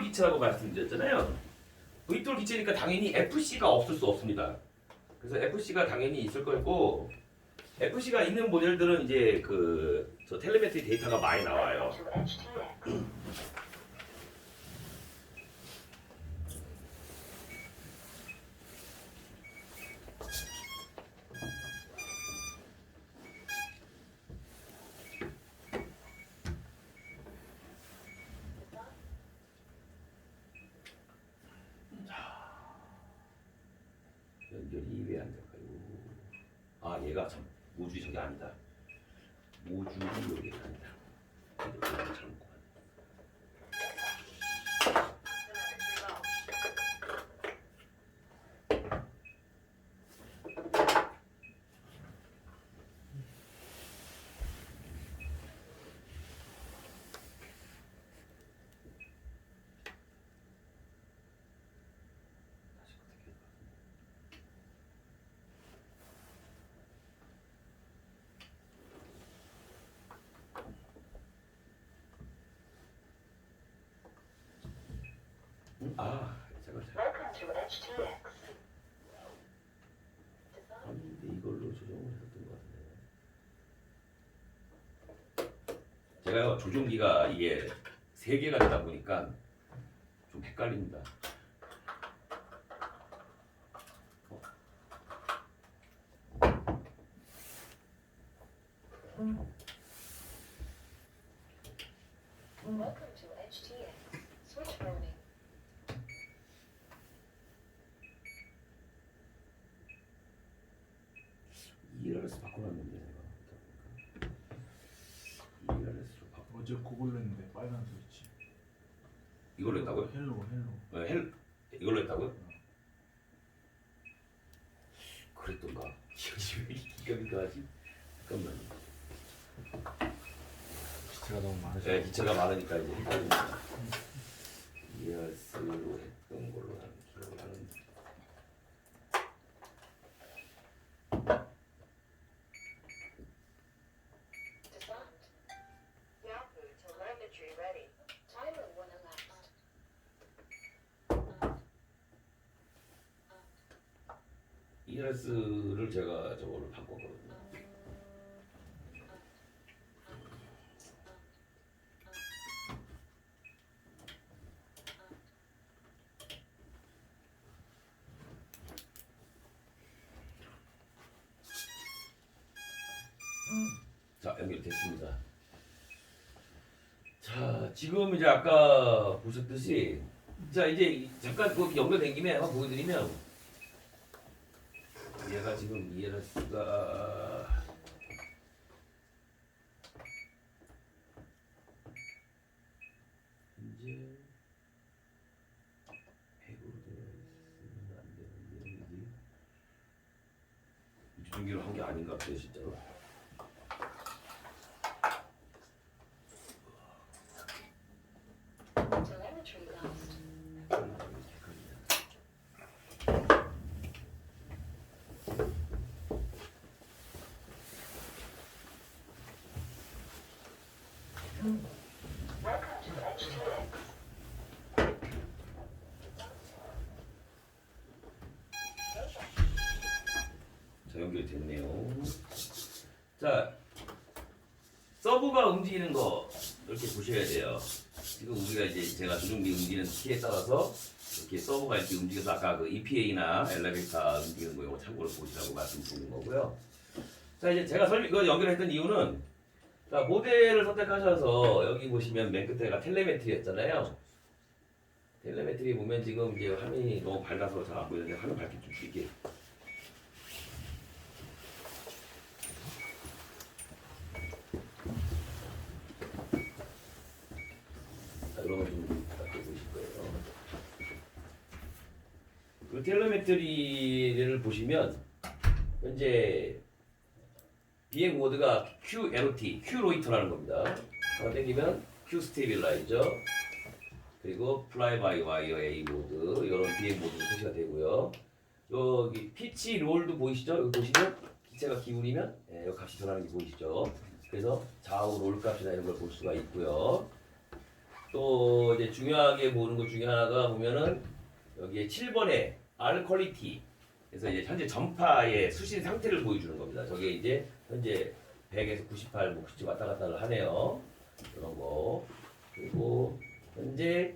기체라고 말씀드렸잖아요. V톨 기체니까 당연히 FC가 없을 수 없습니다. 그래서 FC가 당연히 있을 거고, FC가 있는 모델들은 이제 저 텔레메트리 데이터가 많이 나와요. 연결이 왜 안 될까요? 아, 얘가 참 모듈이 저게 아니다. 모듈이 여기가 아니다. 이거 잘못. 아, 잠깐. 아닌데 이걸로 조정을 했던 것 같은데. 제가요 조종기가 이게 3개가 되다 보니까 좀 헷갈립니다. Welcome to HTX. Switch warning. ERS 바꿔놨는데 내가 ERS로 바꿔. 어제 그걸로 했는데 빨간 스위치. 이걸로 했다고요? 헬로. 이걸로 했다고요? 그랬던가? 기억이 왜 기가 하지? 잠깐만요. 기체가 너무 많으셔. 네, 기체가 많으니까 이제 헷갈립니다. ERS로 했던 걸로 나는 기억을 하는데. Disarmed. Yahoo telemetry ready. Timer 1 elapsed. ERS를 제가 저거를 바꿨거든요. 자, 연결됐습니다. 자, 지금 이제 아까 보셨듯이, 자, 이제 잠깐 그 연결된 김에 한번 보여드리면, 얘가 지금 ERS가 이제 100으로 되어 있으면 안 되는데, 이게 조종기로 한 게 아닌가 봐요, 진짜로. Telemetry lost. Welcome to HTX. 자, 연결됐네요. 자, 서브가 움직이는 거 이렇게 보셔야 돼요. 지금 우리가 이제 제가 조종기 움직이는 키에 따라서 이렇게 서브가 이렇게 움직여서 아까 그 EPA나 엘리베이터 움직이는 거 이거 참고로 보시라고 말씀드리는 거고요. 자, 이제 제가 이거 연결했던 이유는, 자, 모델을 선택하셔서 여기 보시면 맨 끝에가 텔레메트리였잖아요. 텔레메트리 보면 지금 이제 화면이 너무 밝아서 잘 안 보이는데 화면 밝게 좀 줄게요. 자, 이런 거좀 밝게 보실 거예요. 그 텔레메트리를 보시면 현재 비행 모드가 QLOT, Q로이터라는 겁니다. 하나 땡기면 Q 스테빌라이저, 그리고 플라이 바이 와이어 A 모드, 이런 비행 모드 표시가 되고요. 여기 피치 롤도 보이시죠? 여기 보시면 기체가 기울이면 여기 값이 변하는 게 보이시죠? 그래서 좌우 롤 값이나 이런 걸 볼 수가 있고요. 또 이제 중요하게 보는 것 중에 하나가 보면은 여기에 7번에 R 퀄리티. 그래서 이제 현재 전파의 수신 상태를 보여주는 겁니다. 저게 이제 현재 100에서 98, 뭐 97 왔다 갔다를 하네요. 이런 거. 그리고 현재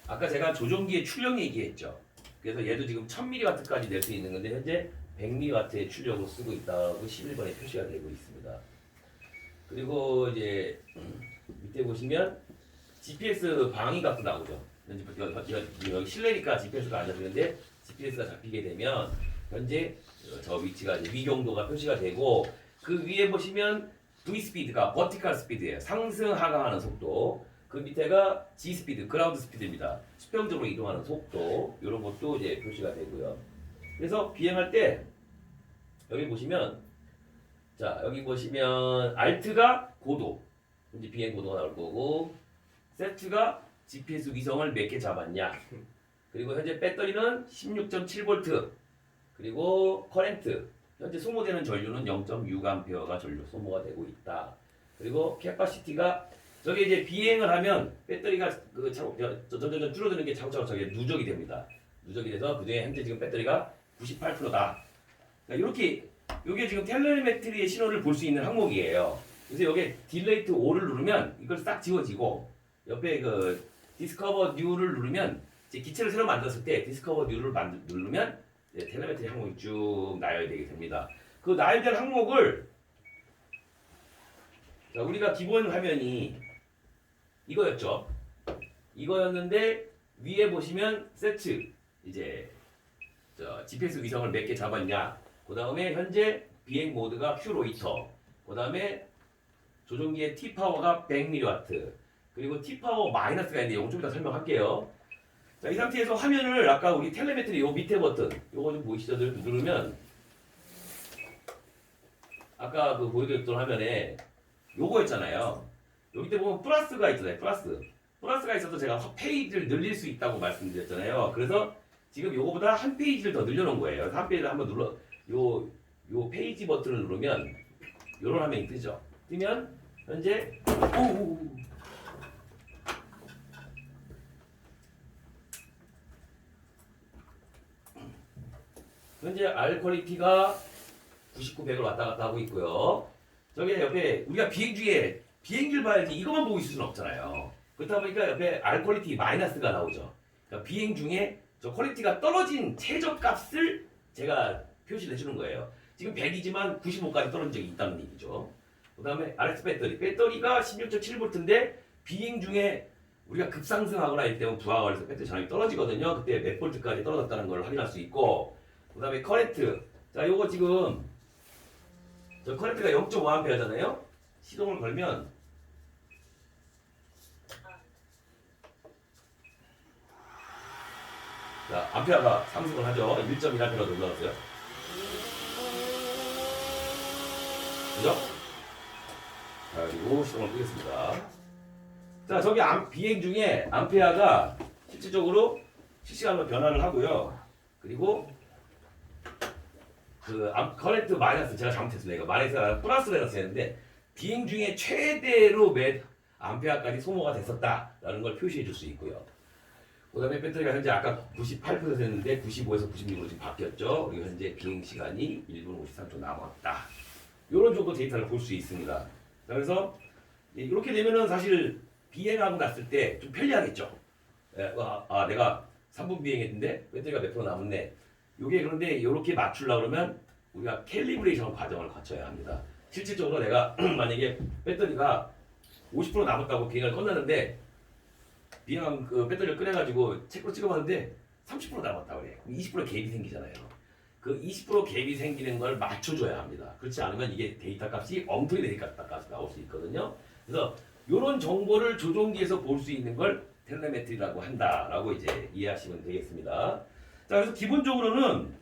아까 제가 조종기의 출력 얘기했죠. 그래서 얘도 지금 1000mW까지 낼 수 있는 건데 현재 100mW의 출력을 쓰고 있다고 11번에 표시가 되고 있습니다. 그리고 이제 밑에 보시면 GPS 방위각도 나오죠. 여기 실내니까 GPS가 안 잡히는데 GPS가 잡히게 되면 현재 저 위치가 이제 위경도가 표시가 되고 그 위에 보시면 V 스피드가 버티컬 스피드예요. 상승 하강하는 속도. 그 밑에가 G 스피드, 그라운드 스피드입니다. 수평적으로 이동하는 속도. 이런 것도 이제 표시가 되고요. 그래서 비행할 때 여기 보시면 자 여기 보시면 Alt가 고도, 이제 비행 고도가 나올 거고 Set가 GPS 위성을 몇 개 잡았냐. 그리고 현재 배터리는 16.7V. 그리고 커렌트 현재 소모되는 전류는 0.6A가 전류 소모가 되고 있다. 그리고 캐파시티가 저게 이제 비행을 하면 배터리가 점점 줄어드는 게 차곡차곡 저게 누적이 됩니다. 누적이 돼서 그중에 현재 지금 배터리가 98%다. 그러니까 이렇게 이게 지금 텔레메트리의 신호를 볼 수 있는 항목이에요. 그래서 여기 딜레이트 5를 누르면 이걸 싹 지워지고 옆에 그 디스커버 뉴를 누르면 이제 기체를 새로 만들었을 때 디스커버 뉴를 누르면 텔레메트리 항목이 쭉 나열되게 됩니다. 그 나열된 항목을 자, 우리가 기본 화면이 이거였죠. 이거였는데 위에 보시면 세트 이제 GPS 위성을 몇 개 잡았냐. 그 다음에 현재 비행 모드가 Q로이터. 그 다음에 조종기의 T 파워가 100mW. 그리고 T 파워 마이너스가 있는데 이거 좀 이따 설명할게요. 자, 이 상태에서 화면을 아까 우리 텔레메트리 요 밑에 버튼 요거 좀 보이시죠? 누르면 아까 그 보여드렸던 화면에 요거였잖아요. 여기 때 보면 플러스가 있잖아요. 플러스가 있어서 제가 페이지를 늘릴 수 있다고 말씀드렸잖아요. 그래서 지금 요거보다 한 페이지를 더 늘려놓은 거예요. 그래서 한 페이지를 한번 눌러 요 페이지 버튼을 누르면 요런 화면이 뜨죠. 뜨면 현재 현재 R 퀄리티가 99, 100을 왔다 갔다 하고 있고요. 저기 옆에 우리가 비행 중에 비행기를 봐야지 이것만 보고 있을 수는 없잖아요. 그렇다 보니까 옆에 R 퀄리티 마이너스가 나오죠. 그러니까 비행 중에 저 퀄리티가 떨어진 최저값을 제가 표시를 해주는 거예요. 지금 100이지만 95까지 떨어진 적이 있다는 얘기죠. 그 다음에 RX 배터리가 16.7V인데 비행 중에 우리가 급상승하거나 이럴 때면 부하가 걸려서 배터리 전압이 떨어지거든요. 그때 몇 볼트까지 떨어졌다는 걸 확인할 수 있고, 그 다음에 커렌트. 자, 요거 지금 저 커렌트가 0.5A잖아요. 시동을 걸면 자, 암페어가 상승을 하죠. 1.1A로 올라갔어요. 그죠? 자, 그리고 시동을 끄겠습니다. 자, 저기 비행 중에 암페어가 실질적으로 실시간으로 변화를 하고요. 그리고 그 커렌트 마이너스 제가 잘못했습니다. 이거 마이너스가 플러스를 해서 했는데 비행 중에 최대로 몇 암페어까지 소모가 됐었다라는 걸 표시해 줄 수 있고요. 그 다음에 배터리가 현재 아까 98%였는데 95에서 96으로 지금 바뀌었죠. 그리고 현재 비행 시간이 1분 53초 남았다. 이런 정도 데이터를 볼 수 있습니다. 자, 그래서 이렇게 되면은 사실 비행하고 났을 때 좀 편리하겠죠. 내가 3분 비행했는데 배터리가 몇 프로 남았네. 요게 그런데 이렇게 맞추려고 그러면 우리가 캘리브레이션 과정을 거쳐야 합니다. 실질적으로 내가 만약에 배터리가 50% 남았다고 비행을 끝났는데 비행한 그 배터리를 꺼내가지고 체크로 찍어봤는데 30% 남았다 그래. 20% 갭이 생기잖아요. 그 20% 갭이 생기는 걸 맞춰줘야 합니다. 그렇지 않으면 이게 데이터 값이 엉터리 데이터 값이 나올 수 있거든요. 그래서 이런 정보를 조종기에서 볼 수 있는 걸 텔레메트리라고 한다라고 이제 이해하시면 되겠습니다. 자, 그래서 기본적으로는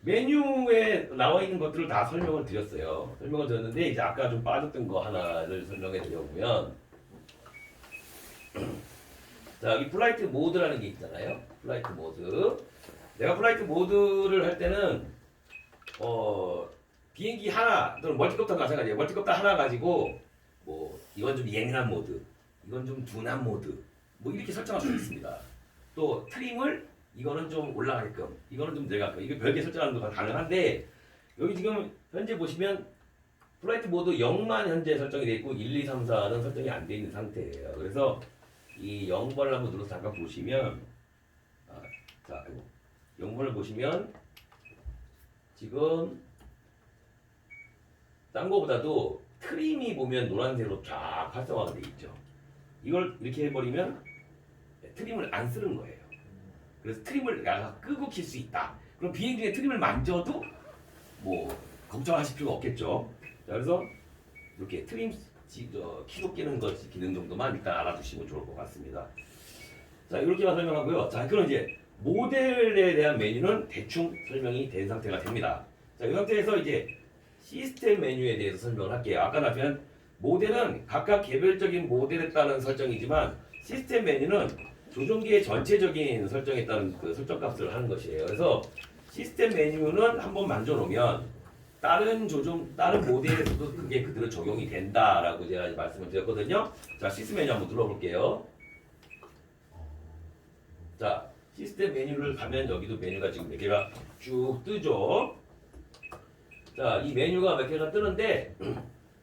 메뉴에 나와 있는 것들을 다 설명을 드렸어요. 설명을 드렸는데 이제 아까 좀 빠졌던 거 하나를 설명해 드려보면 자, 여기 플라이트 모드라는 게 있잖아요. 플라이트 모드. 내가 플라이트 모드를 할 때는 비행기 하나 또는 멀티콥터가 마찬가지예요. 멀티콥터 하나 가지고 뭐 이건 좀 예민한 모드, 이건 좀 둔한 모드 뭐 이렇게 설정할 수 있습니다. 또 트림을 이거는 좀 올라가게끔 이거는 좀 내려가게끔 이게 별개 설정하는 거 가능한데 여기 지금 현재 보시면 플라이트 모드 0만 현재 설정이 되어 있고 1, 2, 3, 4는 설정이 안 되어 있는 상태예요. 그래서 이 0번을 한번 눌러서 잠깐 보시면 자 0번을 보시면 지금 딴 거보다도 트림이 보면 노란색으로 쫙 활성화가 되어 있죠. 이걸 이렇게 해버리면 트림을 안 쓰는 거예요. 그래서 트림을 내가 끄고 킬 수 있다. 그럼 비행 중에 트림을 만져도 뭐 걱정하실 필요가 없겠죠. 자, 그래서 이렇게 트림 키로 끼는 것 기능 정도만 일단 알아두시면 좋을 것 같습니다. 자, 이렇게만 설명하고요. 자, 그럼 이제 모델에 대한 메뉴는 대충 설명이 된 상태가 됩니다. 자, 이 상태에서 이제 시스템 메뉴에 대해서 설명을 할게요. 아까 나편 모델은 각각 개별적인 모델에 따른 설정이지만 시스템 메뉴는 조종기의 전체적인 설정에 따른 그 설정 값을 하는 것이에요. 그래서 시스템 메뉴는 한번 만져 놓으면 다른 모델에서도 그게 그대로 적용이 된다라고 제가 말씀을 드렸거든요. 자, 시스템 메뉴 한번 눌러볼게요. 자, 시스템 메뉴를 가면 여기도 메뉴가 지금 몇 개가 쭉 뜨죠. 자, 이 메뉴가 몇 개가 뜨는데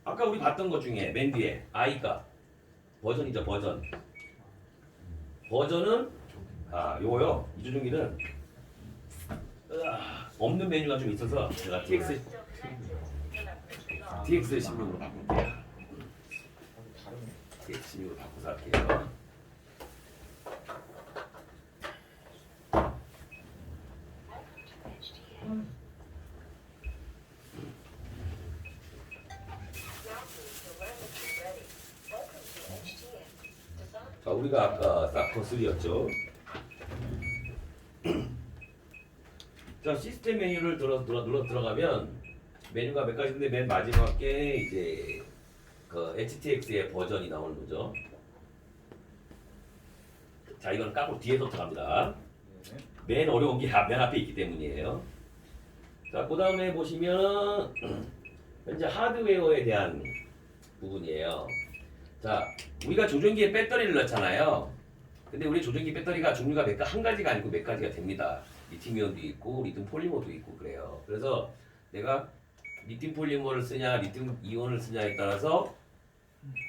아까 우리 봤던 것 중에 맨 뒤에 I가 버전이죠, 버전. 버전은 요거요. 이 조종기는 없는 메뉴가 좀 있어서 제가 TX 16으로 바꿀게요. TX 16으로 바꿔서 할게요. 자, 우리가 아까 사커 3였죠. 자, 시스템 메뉴를 눌러 들어가면 메뉴가 몇 가지인데 맨 마지막에 이제 그 HTX의 버전이 나오는 거죠. 자, 이건 까고 뒤에서 들어갑니다. 맨 어려운 게 맨 앞에 있기 때문이에요. 자, 그 다음에 보시면 현재 하드웨어에 대한 부분이에요. 자, 우리가 조종기에 배터리를 넣잖아요. 근데 우리 조종기 배터리가 종류가 한 가지가 아니고 몇 가지가 됩니다. 리튬이온도 있고 리튬 폴리머도 있고 그래요. 그래서 내가 리튬 폴리머를 쓰냐 리튬 이온을 쓰냐에 따라서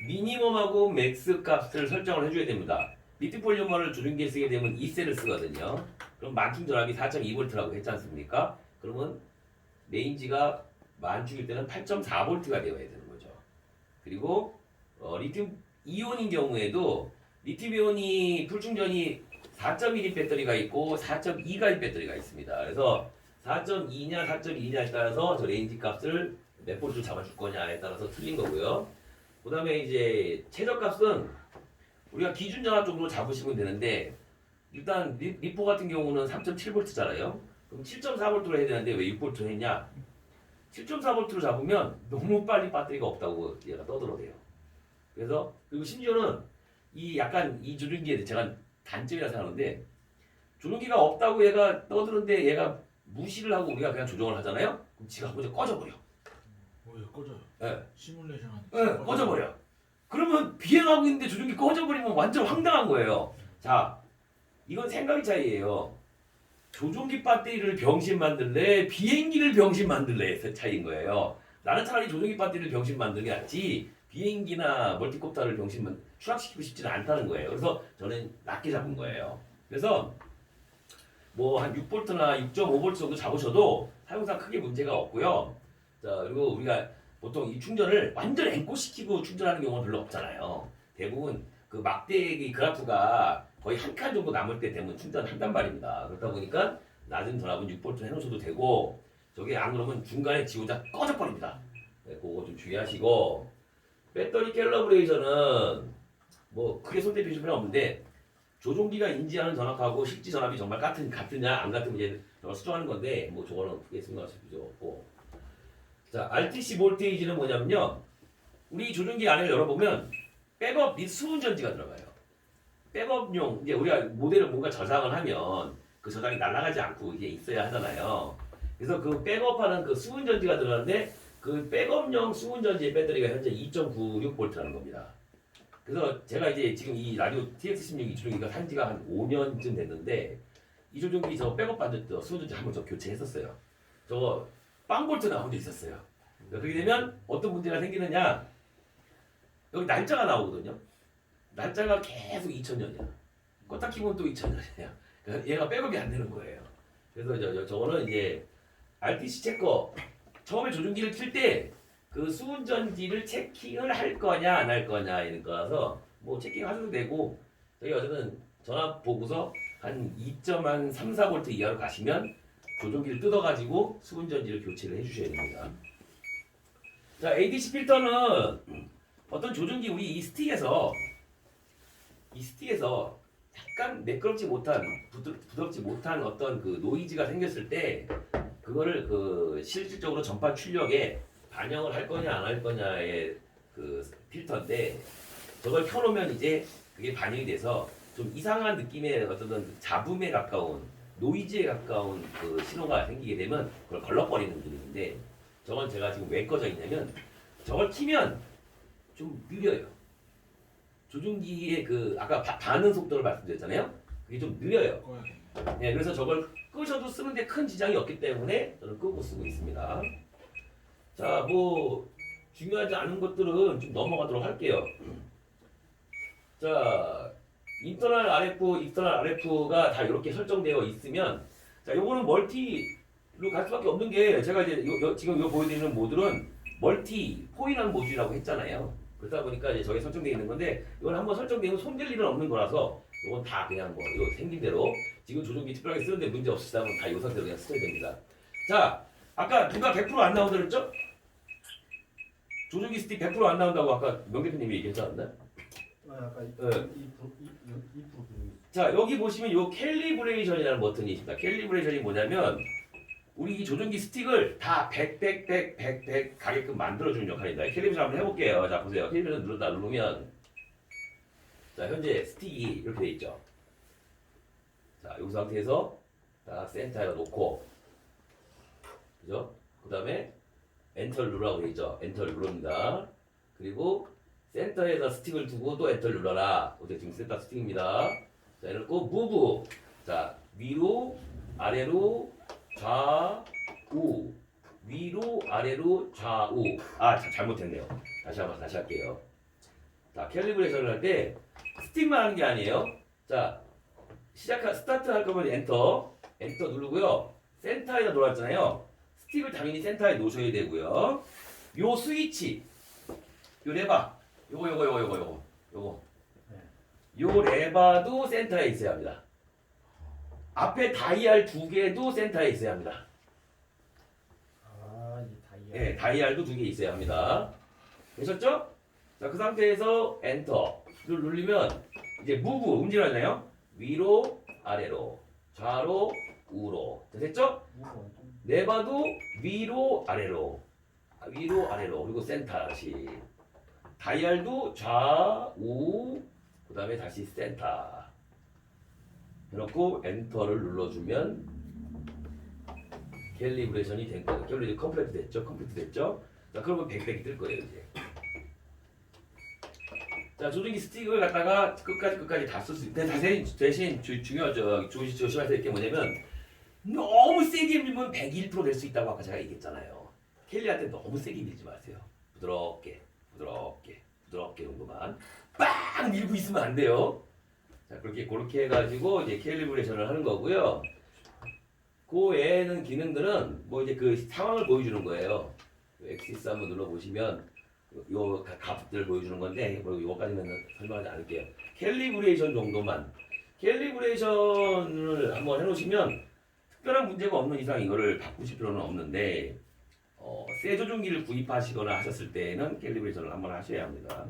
미니멈하고 맥스 값을 설정을 해줘야 됩니다. 리튬 폴리머를 조종기에 쓰게 되면 2셀을 쓰거든요. 그럼 만충 전압이 4.2V라고 했지 않습니까? 그러면 레인지가 만충일 때는 8.4V가 되어야 되는 거죠. 그리고 리튬 이온인 경우에도 리튬 이온이 풀충전이 4.1인 배터리가 있고 4.2가인 배터리가 있습니다. 그래서 4.2냐 4.2냐에 따라서 저 레인지 값을 몇 볼트 잡아줄 거냐에 따라서 틀린 거고요. 그 다음에 이제 최저값은 우리가 기준 전압 정도로 잡으시면 되는데 일단 리포 같은 경우는 3.7V잖아요. 그럼 7.4V로 해야 되는데 왜 6V로 했냐? 7.4V로 잡으면 너무 빨리 배터리가 없다고 얘가 떠들어대요. 그래서 그리고 심지어는 약간 이 조종기에 제가 단점이라 생각하는데 조종기가 없다고 얘가 떠드는데 얘가 무시를 하고 우리가 그냥 조정을 하잖아요. 그럼 지가 먼저 꺼져버려. 꺼져요. 네. 시뮬레이션 네, 꺼져버려. 그러면 비행하고 있는데 조종기 꺼져버리면 완전 황당한 거예요. 자, 이건 생각의 차이예요. 조종기 배터리를 병신 만들래 비행기를 병신 만들래의 차이인 거예요. 나는 차라리 조종기 배터리를 병신 만드는 게 낫지 비행기나 멀티콥터를 병신 추락시키고 싶지는 않다는 거예요. 그래서 저는 낮게 잡은 거예요. 그래서 뭐 한 6V나 6.5V 정도 잡으셔도 사용상 크게 문제가 없고요. 자, 그리고 우리가 보통 이 충전을 완전 앵꼬시키고 충전하는 경우는 별로 없잖아요. 대부분 그 막대기 그래프가 거의 한 칸 정도 남을 때 되면 충전한단 말입니다. 그렇다 보니까 낮은 전압은 6V 해놓으셔도 되고 저게 안 그러면 중간에 지 혼자 꺼져버립니다. 네, 그거 좀 주의하시고 배터리 캘러브레이션은 뭐 크게 손대 필요 없는데 조종기가 인지하는 전압하고 실제 전압이 정말 같으냐 안 같으면 이제 수정하는 건데 뭐 저거는 크게 생각하실 필요 없고. 자, RTC 볼테이지는 뭐냐면요. 우리 조종기 안을 열어보면 백업 및 수분 전지가 들어가요. 백업용 이제 우리가 모델을 뭔가 저장을 하면 그 저장이 날아가지 않고 이게 있어야 하잖아요. 그래서 그 백업하는 그 수분 전지가 들어가는데 그 백업용 수분 전지의 배터리가 현재 2.96V라는 겁니다. 그래서 제가 이제 지금 이 라디오 TX16 이 조종기가 산 지가 한 5년쯤 됐는데 이 조종기 저 백업 받을 때 수전지 한번 저 교체했었어요. 저거 빵볼트 나온 게 있었어요. 그렇게 되면 어떤 문제가 생기느냐? 여기 날짜가 나오거든요. 날짜가 계속 2000년이야. 껐다 키면 또 2000년이야. 그러니까 얘가 백업이 안 되는 거예요. 그래서 저거는 이제 RTC 체커 처음에 조종기를 킬 때 그 수은전지를 체킹을 할 거냐 안 할 거냐 이런 거라서 뭐 체킹하셔도 되고 저희 어쨌든 전압 보고서 한 2.3, 4V 이하로 가시면 조종기를 뜯어가지고 수은전지를 교체를 해주셔야 됩니다. 자, ADC 필터는 어떤 조종기 우리 이 스틱에서 약간 매끄럽지 못한 부드럽지 못한 어떤 그 노이즈가 생겼을 때 그거를 그 실질적으로 전파 출력에 반영을 할 거냐 안 할 거냐의 그 필터인데 저걸 켜놓으면 이제 그게 반영이 돼서 좀 이상한 느낌의 어떤 잡음에 가까운 노이즈에 가까운 그 신호가 생기게 되면 그걸 걸럭거리는 기능인데 저건 제가 지금 왜 꺼져 있냐면 저걸 키면 좀 느려요. 조종기의 그 아까 반응 속도를 말씀드렸잖아요. 그게 좀 느려요. 꺼야 돼. 네, 그래서 저걸 끄셔도 쓰는데 큰 지장이 없기 때문에 저는 끄고 쓰고 있습니다. 자, 뭐 중요하지 않은 것들은 좀 넘어가도록 할게요. 자, 인터널 RF, 익스터널 RF가 다 이렇게 설정되어 있으면 자, 요거는 멀티로 갈 수밖에 없는 게 제가 이제 지금 요 보여드리는 모듈은 멀티 포인한 모듈이라고 했잖아요. 그러다 보니까 이제 저게 설정되어 있는 건데 이건 한번 설정되면 손댈 일은 없는 거라서 이건 다 그냥 뭐 이거 생긴 대로 지금 조종기 특별하게 쓰는데 문제 없으시다면 다 이 상태로 그냥 쓰셔야 됩니다. 자, 아까 누가 100%안 나온다 그랬죠? 조종기 스틱 100%안 나온다고 아까 명 대표님이 얘기했지 않았나요? 아까 네. 2% 자, 여기 보시면 요 캘리브레이션이라는 버튼이 있습니다. 캘리브레이션이 뭐냐면 우리 이 조종기 스틱을 다 100 가게끔 만들어주는 역할입니다. 캘리브레이션 한번 해볼게요. 자, 보세요. 캘리브레이션 누르면 자, 현재 스틱이 이렇게 돼 있죠. 자, 이 상태에서 딱 센터에다 놓고 그죠? 그 다음에 엔터를 누르라고 돼 있죠. 엔터를 누릅니다. 그리고 센터에다 스틱을 두고 또 엔터를 눌러라. 어제 지금 센터 스틱입니다. 자, 이렇고 무브. 자, 위로, 아래로, 좌우. 위로, 아래로, 좌우. 아, 잘못했네요. 다시 할게요. 자, 캘리브레이션을 할 때 스틱만 하는 게 아니에요. 자, 스타트 할 거면 엔터 누르고요. 센터에다 놓았잖아요. 스틱을 당연히 센터에 놓으셔야 되고요. 요 스위치, 요 레바, 요거. 요 레바도 센터에 있어야 합니다. 앞에 다이얼 2개도 센터에 있어야 합니다. 아이 다이아. 네, 다이얼도 2개 있어야 합니다. 되셨죠? 자, 그 상태에서 엔터를 누르면 이제 무브 움직이잖아요. 위로, 아래로, 좌로, 우로. 됐죠? 레바도 위로, 아래로, 그리고 센터 다시. 다이얼도 좌우, 그 다음에 다시 센터. 해놓고 엔터를 눌러주면 캘리브레이션이 된 거예요. 캘리브레이션 컴플리트 됐죠? 자, 그러면 100이 뜰 거예요, 이제. 자, 조종기 스틱을 갖다가 끝까지 다 쓸 수 있는데 대신 조심하셔야 될 게 뭐냐면 너무 세게 밀면 101%될 수 있다고 아까 제가 얘기했잖아요. 캘리한테 너무 세게 밀지 마세요. 부드럽게 정도만 빵 밀고 있으면 안 돼요. 자, 그렇게 해가지고 이제 캘리브레이션을 하는 거고요. 그 외에는 기능들은 뭐 이제 그 상황을 보여주는 거예요. 엑시스 한번 눌러보시면 요 값들 보여주는 건데 뭐 요거까지는 설명하지 않을게요. 캘리브레이션 정도만. 캘리브레이션을 한번 해놓으시면 특별한 문제가 없는 이상 이거를 바꾸실 필요는 없는데 새 조종기를 구입하시거나 하셨을 때는 캘리브레이션을 한번 하셔야 합니다.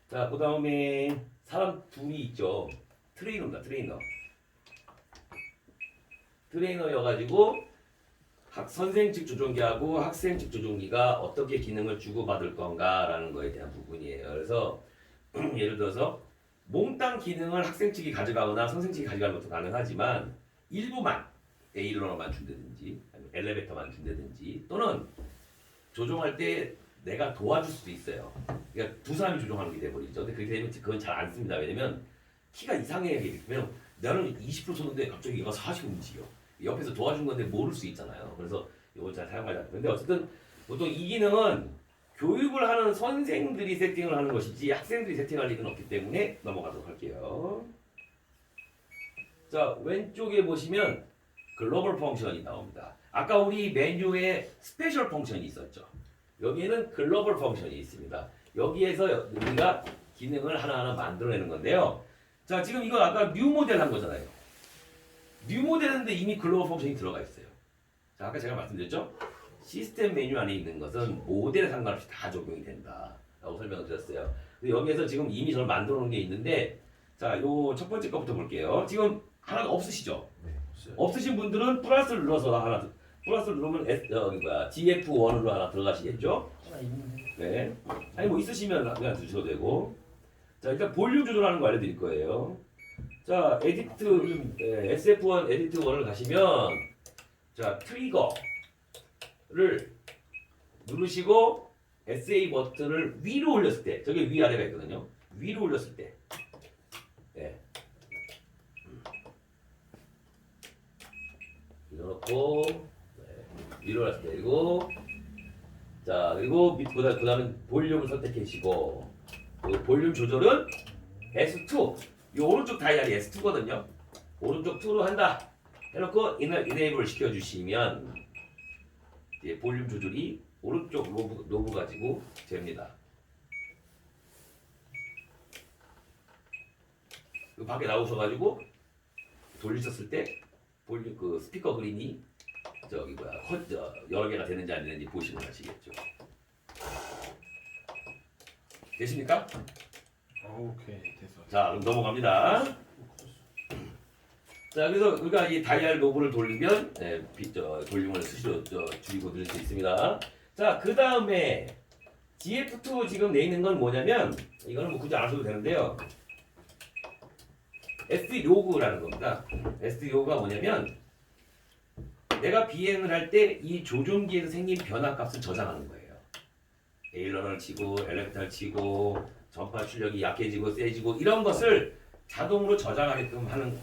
자, 그 다음에 사람 둘이 있죠. 트레이너여가지고 선생 측 조종기하고 학생 측 조종기가 어떻게 기능을 주고받을 건가라는 거에 대한 부분이에요. 그래서 예를 들어서 몽땅 기능을 학생 측이 가져가거나 선생 측이 가져가는 것도 가능하지만 일부만 에이러만 준다든지 엘리베이터만 준다든지 또는 조종할 때 내가 도와줄 수도 있어요. 그러니까 두 사람이 조종하는 게 돼버리죠. 근데 그렇게 되면 그건 잘 안 씁니다. 왜냐면 키가 이상해야 되면 나는 20% 쳤는데 갑자기 얘가 40 움직여. 옆에서 도와준 건데 모를 수 있잖아요. 그래서 이걸 잘 사용하지 않아요. 근데 어쨌든 보통 이 기능은 교육을 하는 선생들이 세팅을 하는 것이지 학생들이 세팅할 일은 없기 때문에 넘어가도록 할게요. 자, 왼쪽에 보시면 글로벌 펑션이 나옵니다. 아까 우리 메뉴에 스페셜 펑션이 있었죠. 여기에는 글로벌 펑션이 있습니다. 여기에서 우리가 기능을 하나하나 만들어내는 건데요. 자, 지금 이거 아까 뉴 모델 한 거잖아요. 뉴 모델인데 이미 글로벌 펑션이 들어가 있어요. 자, 아까 제가 말씀드렸죠? 시스템 메뉴 안에 있는 것은 모델에 상관없이 다 적용이 된다 라고 설명을 드렸어요. 근데 여기에서 지금 이미 저를 만들어 놓은 게 있는데, 자, 요 첫 번째 거부터 볼게요. 지금 하나가 없으시죠? 네. 없으신 분들은 플러스를 눌러서 하나, 플러스를 누르면 GF1으로 하나 들어가시겠죠? 네. 아니 뭐 있으시면 그냥 두셔도 되고. 자, 일단 볼륨 조절하는 거 알려드릴 거예요. 자, 에디트 SF1 에디트 1을 가시면, 자, 트리거를 누르시고 SA 버튼을 위로 올렸을 때, 저게 위아래가 있거든요. 위로 올렸을 때, 네. 밀어놓고, 네. 위로 올렸을 때, 그리고 자, 그리고 그다음에 볼륨을 선택하시고, 그 볼륨 조절은 S2. 이 오른쪽 다이얼이 S2거든요. 오른쪽 2로 한다 해놓고 이네이블 시켜주시면 이제 볼륨 조절이 오른쪽 노브 가지고 됩니다. 그 밖에 나오셔가지고 돌리셨을 때 볼륨 그 스피커 그린이 저기 뭐야 여러 개가 되는지 안 되는지 보시면 아시겠죠. 되십니까? 오케이 됐어. 자, 그럼 넘어갑니다. 자, 그래서 우리가 이 다이얼 노브를 돌리면 볼륨을 수시로 줄이고 늘릴 수 있습니다. 자, 그 다음에 GF2 지금 내 있는 건 뭐냐면, 이거는 뭐 굳이 안 써도 되는데요. SD 요구라는 겁니다. SD 요구가 뭐냐면, 내가 비행을 할 때 이 조종기에서 생긴 변화 값을 저장하는 거예요. 에일런을 치고 엘리베이터를 치고 전파 출력이 약해지고 세지고 이런 것을 자동으로 저장하게끔 하는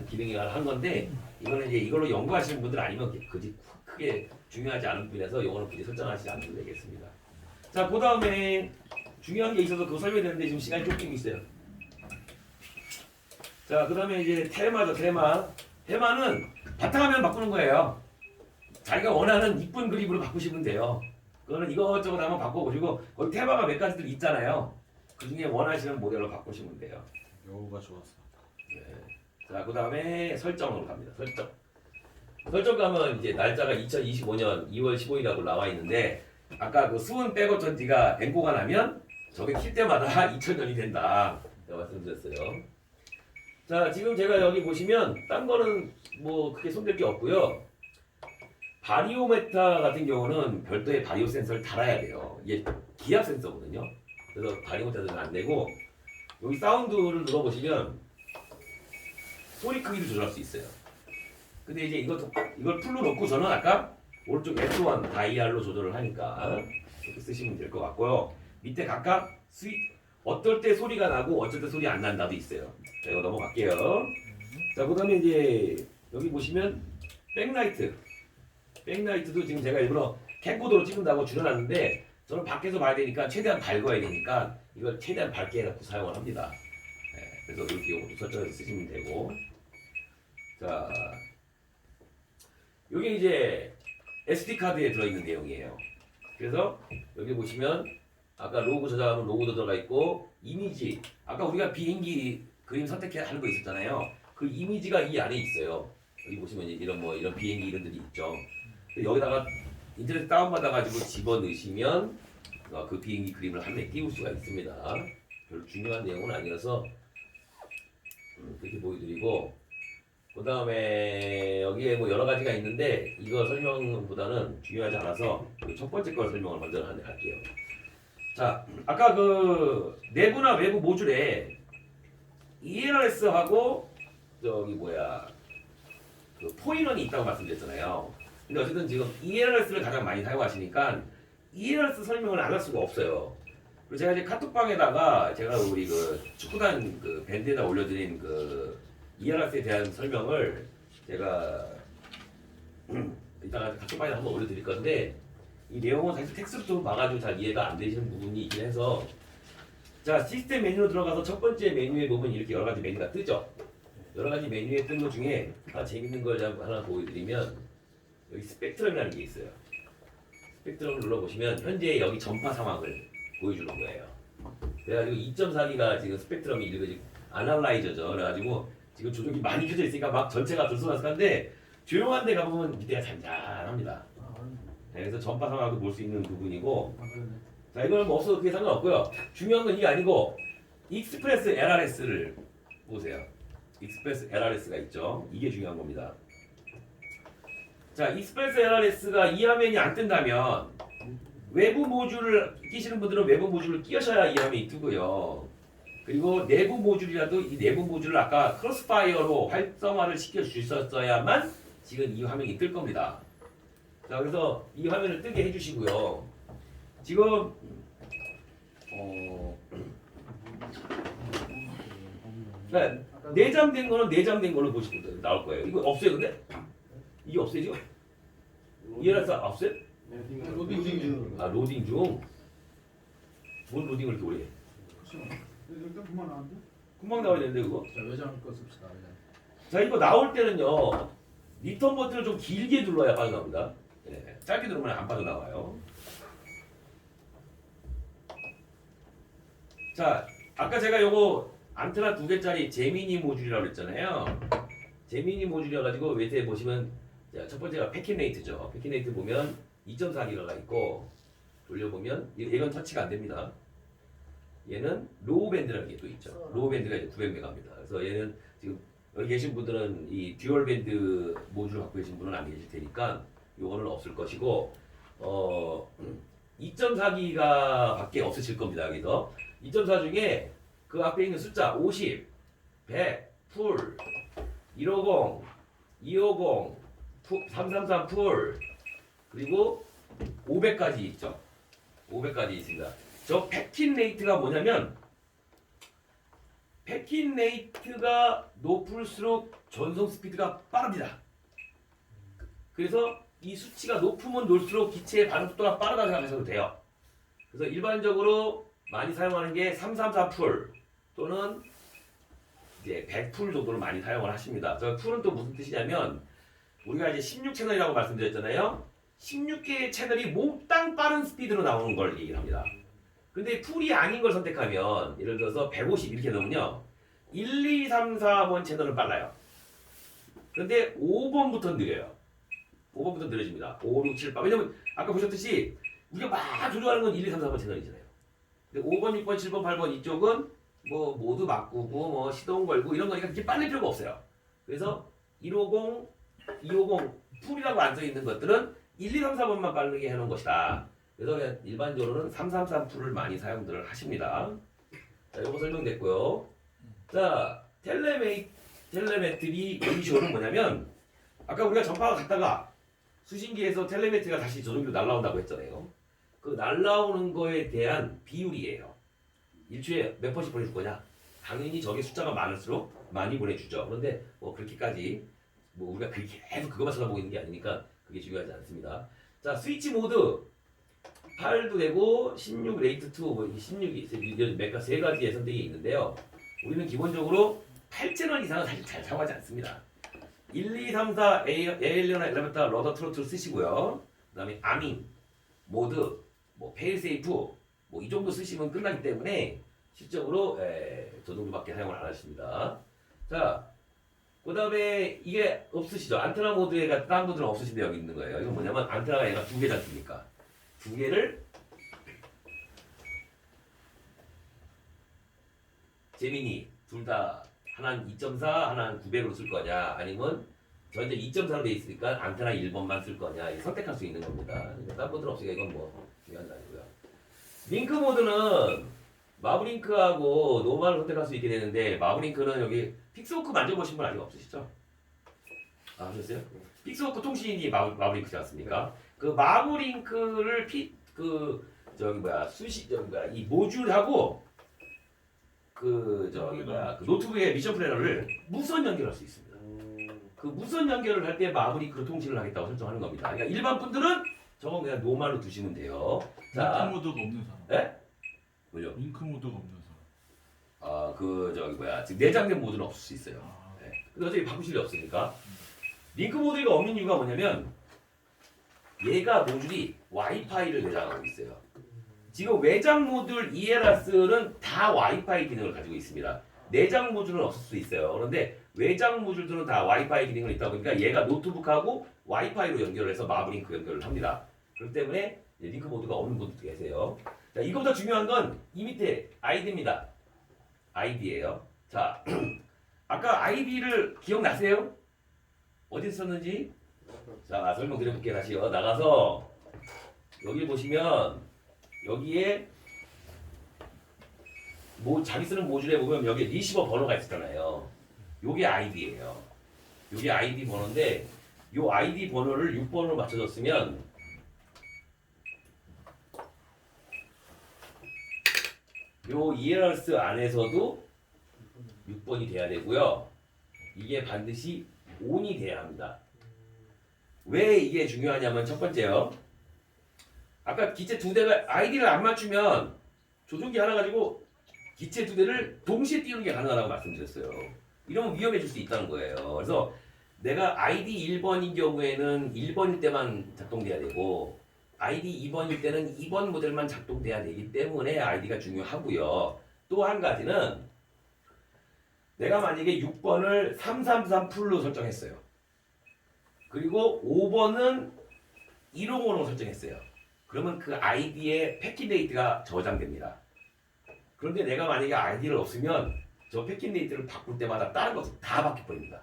기능이 한 건데, 이거는 이제 이걸로 연구하시는 분들 아니면 그지 크게 중요하지 않은 분이라서 이거는 굳이 설정하지 않으면 되겠습니다. 자, 그 다음에 중요한 게 있어서 그거 설명했는데 지금 시간이 쫓기고 있어요. 자, 그 다음에 이제 테마죠. 테마는 바탕화면 바꾸는 거예요. 자기가 원하는 이쁜 그림으로 바꾸시면 돼요. 그거는 이것저것 한번 바꿔보시고, 거기 테마가 몇 가지들 있잖아요. 그 중에 원하시는 모델로 바꾸시면 돼요. 여우가 좋았어. 네. 자, 그 다음에 설정으로 갑니다. 설정 가면 이제 날짜가 2025년 2월 15일이라고 나와 있는데, 아까 그 수은 백업 전지가 앵고가 나면 저게 킬 때마다 2000년이 된다. 제가 말씀드렸어요. 자, 지금 제가 여기 보시면 딴 거는 뭐 크게 손댈 게 없고요. 바리오메타 같은 경우는 별도의 바리오 센서를 달아야 돼요. 이게 기압 센서거든요. 그래서 바리오메타는 안 되고, 여기 사운드를 눌러보시면 소리 크기를 조절할 수 있어요. 근데 이제 이걸 풀로 놓고 저는 아까 오른쪽 S1 다이얼로 조절을 하니까 이렇게 쓰시면 될 것 같고요. 밑에 각각 어떨 때 소리가 나고 어쩔 때 소리 안 난다도 있어요. 자, 이거 넘어갈게요. 자, 그 다음에 이제 여기 보시면 백라이트도 지금 제가 일부러 캠코더로 찍는다고 줄여놨는데, 저는 밖에서 봐야 되니까 최대한 밝아야 되니까 이걸 최대한 밝게 해놓고 사용을 합니다. 네, 그래서 이렇게 이것도 설정해서 쓰시면 되고. 자, 여기 이제 SD 카드에 들어있는 내용이에요. 그래서 여기 보시면 아까 로고 저장하면 로고도 들어가 있고, 이미지 아까 우리가 비행기 그림 선택하는 거 있었잖아요. 그 이미지가 이 안에 있어요. 여기 보시면 이런 비행기 이름들이 있죠. 여기다가 인터넷 다운받아 가지고 집어 넣으시면 그 비행기 그림을 한눈에 띄울 수가 있습니다. 별로 중요한 내용은 아니라서 그렇게 보여드리고, 그 다음에 여기에 뭐 여러 가지가 있는데 이거 설명보다는 중요하지 않아서 첫 번째 걸 설명을 먼저 할게요. 자, 아까 그 내부나 외부 모듈에 ELS하고 그 포인원이 있다고 말씀드렸잖아요. 근데 어쨌든 지금 ELS를 가장 많이 사용하시니까 ERS 설명을 안 할 수가 없어요. 그리고 제가 이제 카톡방에다가 제가 우리 그 축구단 그 밴드에다 올려드린 그 ERS에 대한 설명을 제가 이따가 카톡방에 한번 올려드릴 건데 이 내용은 사실 텍스트로 좀 봐가지고 잘 이해가 안 되시는 부분이 있긴 해서 자 시스템 메뉴로 들어가서 첫 번째 메뉴에 보면 이렇게 여러 가지 메뉴가 뜨죠. 여러 가지 메뉴에 뜬 것 중에 재밌는 걸 하나 보여드리면 여기 스펙트럼이라는 게 있어요. 스펙트럼을 눌러보시면 현재 여기 전파 상황을 보여주는 거예요. 그래가지고 2.4기가 지금 스펙트럼이 이거 지금 아날라이저죠. 그래가지고 지금 조종이 많이 켜져 있으니까 막 전체가 들쑥날쑥한데 조용한 데 가보면 밑에가 잔잔합니다. 네, 그래서 전파 상황도 볼 수 있는 부분이고 자 이거는 뭐 없어도 그게 상관없고요. 중요한 건 이게 아니고 익스프레스 LRS를 보세요. 익스프레스 LRS가 있죠. 이게 중요한 겁니다. 자 익스프레스 LRS가 이 화면이 안 뜬다면 외부 모듈을 끼시는 분들은 외부 모듈을 끼우셔야 이 화면이 뜨고요. 그리고 내부 모듈이라도 이 내부 모듈을 아까 크로스파이어로 활성화를 시켜 주셨어야만 지금 이 화면이 뜰 겁니다. 자 그래서 이 화면을 뜨게 해주시고요. 지금 네, 내장된 거는 내장된 걸로 보시면 나올 거예요. 이거 없어요 근데? 이게 없어요 지금? 이해라서 없어요? 로딩 중. 아 로딩 중? 뭔 로딩을 이렇게 오래 해? 일단 그만 안 돼? 금방 나와야 되는데 그거? 자 외장 거 씁시다. 외장. 자 이거 나올 때는요 리턴 버튼을 좀 길게 눌러야 빠져나옵니다. 네, 짧게 누르면 안 빠져나와요. 자 아까 제가 요거 안테나 2개짜리 제미니 모듈이라고 그랬잖아요. 제미니 모듈이어가지고 밑에 보시면 자, 첫 번째가 패킷레이트죠. 패킷레이트 보면 2.4기가가 있고 돌려보면 이건 터치가 안 됩니다. 얘는 로우 밴드라는 게 또 있죠. 로우 밴드가 이제 900메가입니다. 그래서 얘는 지금 여기 계신 분들은 이 듀얼 밴드 모듈 갖고 계신 분은 안 계실 테니까 요거는 없을 것이고 2.4기가 밖에 없으실 겁니다. 여기서 2.4 중에 그 앞에 있는 숫자 50, 100, 풀, 150, 250, 333 풀, 그리고 500까지 있죠. 500까지 있습니다. 저 패킷 레이트가 뭐냐면 패킷 레이트가 높을수록 전송 스피드가 빠릅니다. 그래서 이 수치가 높으면 높을수록 기체의 반응 속도가 빠르다고 생각하셔도 돼요. 그래서 일반적으로 많이 사용하는 게 334 풀 또는 이제 100풀 정도를 많이 사용을 하십니다. 저 풀은 또 무슨 뜻이냐면 우리가 이제 16채널이라고 말씀드렸잖아요. 16개의 채널이 몽땅 빠른 스피드로 나오는 걸 얘기를 합니다. 근데 풀이 아닌 걸 선택하면 예를 들어서 150 이렇게 넣으면요 1, 2, 3, 4번 채널은 빨라요. 근데 5번부터 느려요. 5번부터 느려집니다. 5, 6, 7, 8 왜냐면 아까 보셨듯이 우리가 막 조절하는 건 1, 2, 3, 4번 채널이잖아요. 근데 5번, 6번, 7번, 8번 이쪽은 뭐 모두 바꾸고 뭐 시동 걸고 이런 거니까 그렇게 빨릴 필요가 없어요. 그래서 150, 250 풀이라고 안 써 있는 것들은 1, 2, 3, 4번만 빠르게 해놓은 것이다. 그래서 그냥 일반적으로는 333 풀을 많이 사용들을 하십니다. 자, 이거 설명됐고요. 자, 텔레메트리 이슈는 뭐냐면 아까 우리가 전파가 갔다가 수신기에서 텔레메트리가 다시 저종기로 날라온다고 했잖아요. 그 날라오는 거에 대한 비율이에요. 일주일에 몇 번씩 보내줄 거냐? 당연히 저게 숫자가 많을수록 많이 보내주죠. 그런데 뭐 그렇게까지 뭐 우리가 그렇게 계속 그것만 쳐다보고 있는 게 아니니까 그게 중요하지 않습니다. 자, 스위치 모드 8도 되고 16 레이트 2, 뭐 16이 메가 세 가지의 선택이 있는데요. 우리는 기본적으로 8채널 이상은 사실 잘 사용하지 않습니다. 1, 2, 3, 4 에일리언 엘리베이터 러더 트로트를 쓰시고요. 그다음에 아밍, 모드, 뭐 페일세이프 뭐 이 정도 쓰시면 끝나기 때문에 실적으로 저 정도밖에 사용을 안 하십니다. 자, 그다음에 이게 없으시죠? 안테나 모드가 다른 분들은 없으신데 여기 있는 거예요. 이건 뭐냐면 안테나가 얘가 2개지 않습니까? 2개를 제미니 둘 다 하나는 2.4 하나는 900으로 쓸 거냐 아니면 전체 2.4로 돼 있으니까 안테나 1번만 쓸 거냐 이거 선택할 수 있는 겁니다. 다른 분들은 없으니까 이건 뭐 중요한 거 아니고요. 링크 모드는 마브링크하고 노멀을 선택할 수 있게 되는데 마브링크는 여기 픽스호크 만져보신 분 아직 없으시죠? 아 하셨어요? 픽스호크 통신이 마브링크지 않습니까? 그 마브링크를 그 이 모듈하고 그 노트북의 미션 플래너를 무선 연결할 수 있습니다. 그 무선 연결을 할 때 마블리크로 통신을 하겠다고 설정하는 겁니다. 그러니까 일반 분들은 저거 그냥 노말로 두시면 돼요. 잉크 자, 모드가 없는 사람. 예? 뭘요? 잉크 모드가 없는 사람. 지금 내장된 모드는 없을 수 있어요. 아, 네. 근데 어차피 바꾸실 리 없으니까. 링크 모드가 없는 이유가 뭐냐면 얘가 모듈이 와이파이를 내장하고 있어요. 지금 외장 모듈 ELRS는 다 와이파이 기능을 가지고 있습니다. 내장 모듈은 없을 수 있어요. 그런데 외장 모듈들은 다 와이파이 기능을 있다 보니까 얘가 노트북하고 와이파이로 연결해서 마블링크 연결을 합니다. 그렇기 때문에 링크 모드가 없는 분들도 계세요. 자, 이거보다 중요한 건 이 밑에 아이디입니다. 아이디예요. 자, 아까 아이디를 기억나세요? 어디서 썼는지? 자, 설명드려볼게요. 다시요. 나가서 여기 보시면 여기에 자기 쓰는 모듈에 보면 여기 리시버 번호가 있잖아요. 요게 아이디예요. 요게 아이디 번호인데 요 아이디 번호를 6번으로 맞춰줬으면 요 ELRS 안에서도 6번이 돼야 되고요. 이게 반드시 ON이 돼야 합니다. 왜 이게 중요하냐면 첫 번째요. 아까 기체 두 대가 아이디를 안 맞추면 조종기 하나 가지고 기체 두 대를 동시에 띄우는 게 가능하다고 말씀드렸어요. 이러면 위험해질 수 있다는 거예요. 그래서 내가 아이디 1번인 경우에는 1번일 때만 작동돼야 되고 아이디 2번일 때는 2번 모델만 작동돼야 되기 때문에 아이디가 중요하고요. 또 한 가지는 내가 만약에 6번을 333 풀로 설정했어요. 그리고 5번은 1550으로 설정했어요. 그러면 그 아이디의 패킷 데이트가 저장됩니다. 그런데 내가 만약에 아이디를 없으면 저 패킷 데이트를 바꿀 때마다 다른 것을 다 바뀌어버립니다.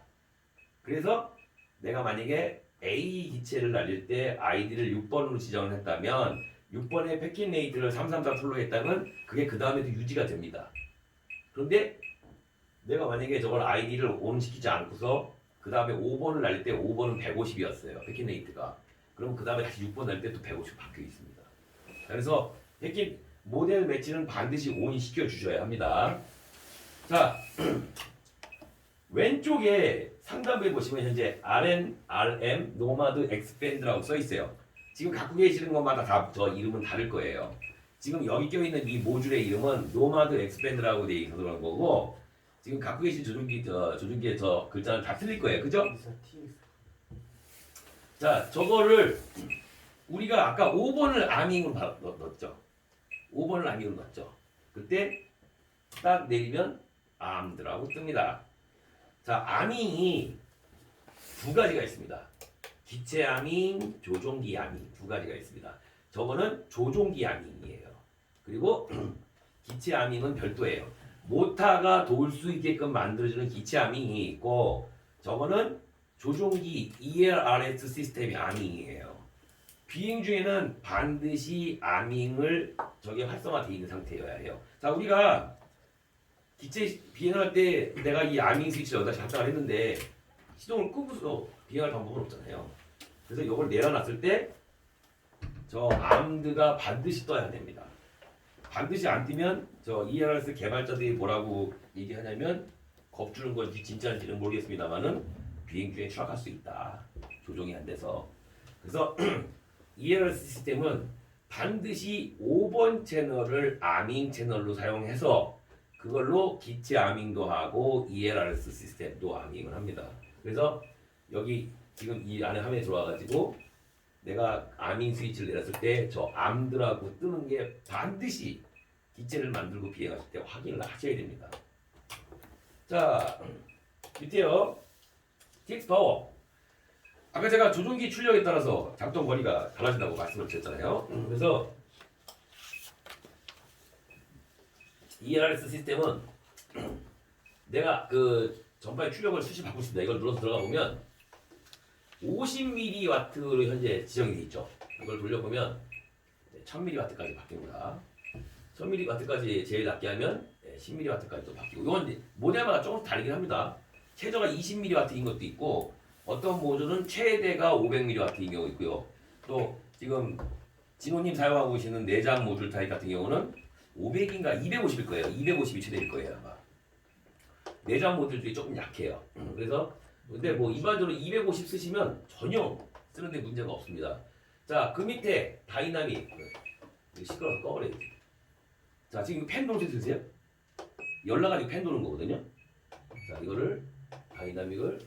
그래서 내가 만약에 A 기체를 날릴 때 아이디를 6번으로 지정을 했다면 6번의 패킷 데이트를 333 풀로 했다면 그게 그 다음에도 유지가 됩니다. 그런데 내가 만약에 저걸 아이디를 온 시키지 않고서 그 다음에 5번을 날릴 때 5번은 150이었어요. 패킷 레이트가. 그럼 그 다음에 다시 6번 날릴 때 또 150 바뀌어 있습니다. 그래서 패킷 모델 매치는 반드시 ON 시켜 주셔야 합니다. 자, 왼쪽에 상단부에 보시면 현재 RN, RM, 노마드, 엑스밴드라고 써 있어요. 지금 갖고 계시는 것마다 다 저 이름은 다를 거예요. 지금 여기 껴있는 이 모듈의 이름은 노마드, 엑스밴드라고 되어 있어서 그런 거고 지금 갖고 계신 조종기의 저 글자는 다 틀릴 거예요. 그죠? 자, 저거를 우리가 아까 5번을 아밍으로 넣었죠. 5번을 아밍으로 넣었죠. 그때 딱 내리면 암드라고 뜹니다. 자, 아밍이 두 가지가 있습니다. 기체 아밍, 조종기 아밍 두 가지가 있습니다. 저거는 조종기 아밍이에요. 그리고 기체 아밍은 별도예요. 모타가 돌 수 있게끔 만들어주는 기체 아밍이 있고 저거는 조종기 ELRS 시스템의 아밍이에요. 비행 중에는 반드시 아밍을 저게 활성화되어 있는 상태여야 해요. 자, 우리가 기체 비행할 때 내가 이 아밍 스위치를 여기다 장착을 했는데 시동을 끄고서 비행할 방법은 없잖아요. 그래서 이걸 내려놨을 때 저 암드가 반드시 떠야 됩니다. 반드시 안 뜨면 저 ELRS 개발자들이 뭐라고 얘기하냐면 겁주는 건지 진짜인지는 모르겠습니다만은 비행 중에 추락할 수 있다. 조종이 안 돼서. 그래서 ELRS 시스템은 반드시 5번 채널을 아밍 채널로 사용해서 그걸로 기체 아밍도 하고 ELRS 시스템도 아밍을 합니다. 그래서 여기 지금 이 안에 화면에 들어와가지고 내가 아밍 스위치를 내렸을 때 저 암드라고 뜨는 게 반드시 기체를 만들고 비행하실 때 확인을 하셔야 됩니다. 자, 밑에요. TX 파워. 아까 제가 조종기 출력에 따라서 작동 거리가 달라진다고 말씀을 드렸잖아요. 그래서 ELRS 시스템은 내가 그 전파의 출력을 수시 바꿀 수 있습니다. 이걸 눌러서 들어가 보면 50mW로 현재 지정이 되어 있죠. 이걸 돌려보면 1000mW까지 바뀝니다. 1000mW까지 제일 낮게 하면 10mW까지 또 바뀌고 이건 모델마다 조금 다르긴 합니다. 최저가 20mW인 것도 있고 어떤 모듈은 최대가 500mW인 경우 있고요. 또 지금 진호님 사용하고 계시는 내장 모듈 타입 같은 경우는 500인가 250일 거예요. 250이 최대일 거예요 아마. 내장 모듈들이 조금 약해요. 그래서 근데 뭐 일반적으로 250 쓰시면 전혀 쓰는데 문제가 없습니다. 자, 그 밑에 다이나믹 이거 시끄러워서 꺼버려야지. 자, 지금 펜 도는 소리 들으세요? 열나가지고 펜 도는 거거든요. 자, 이거를 다이나믹을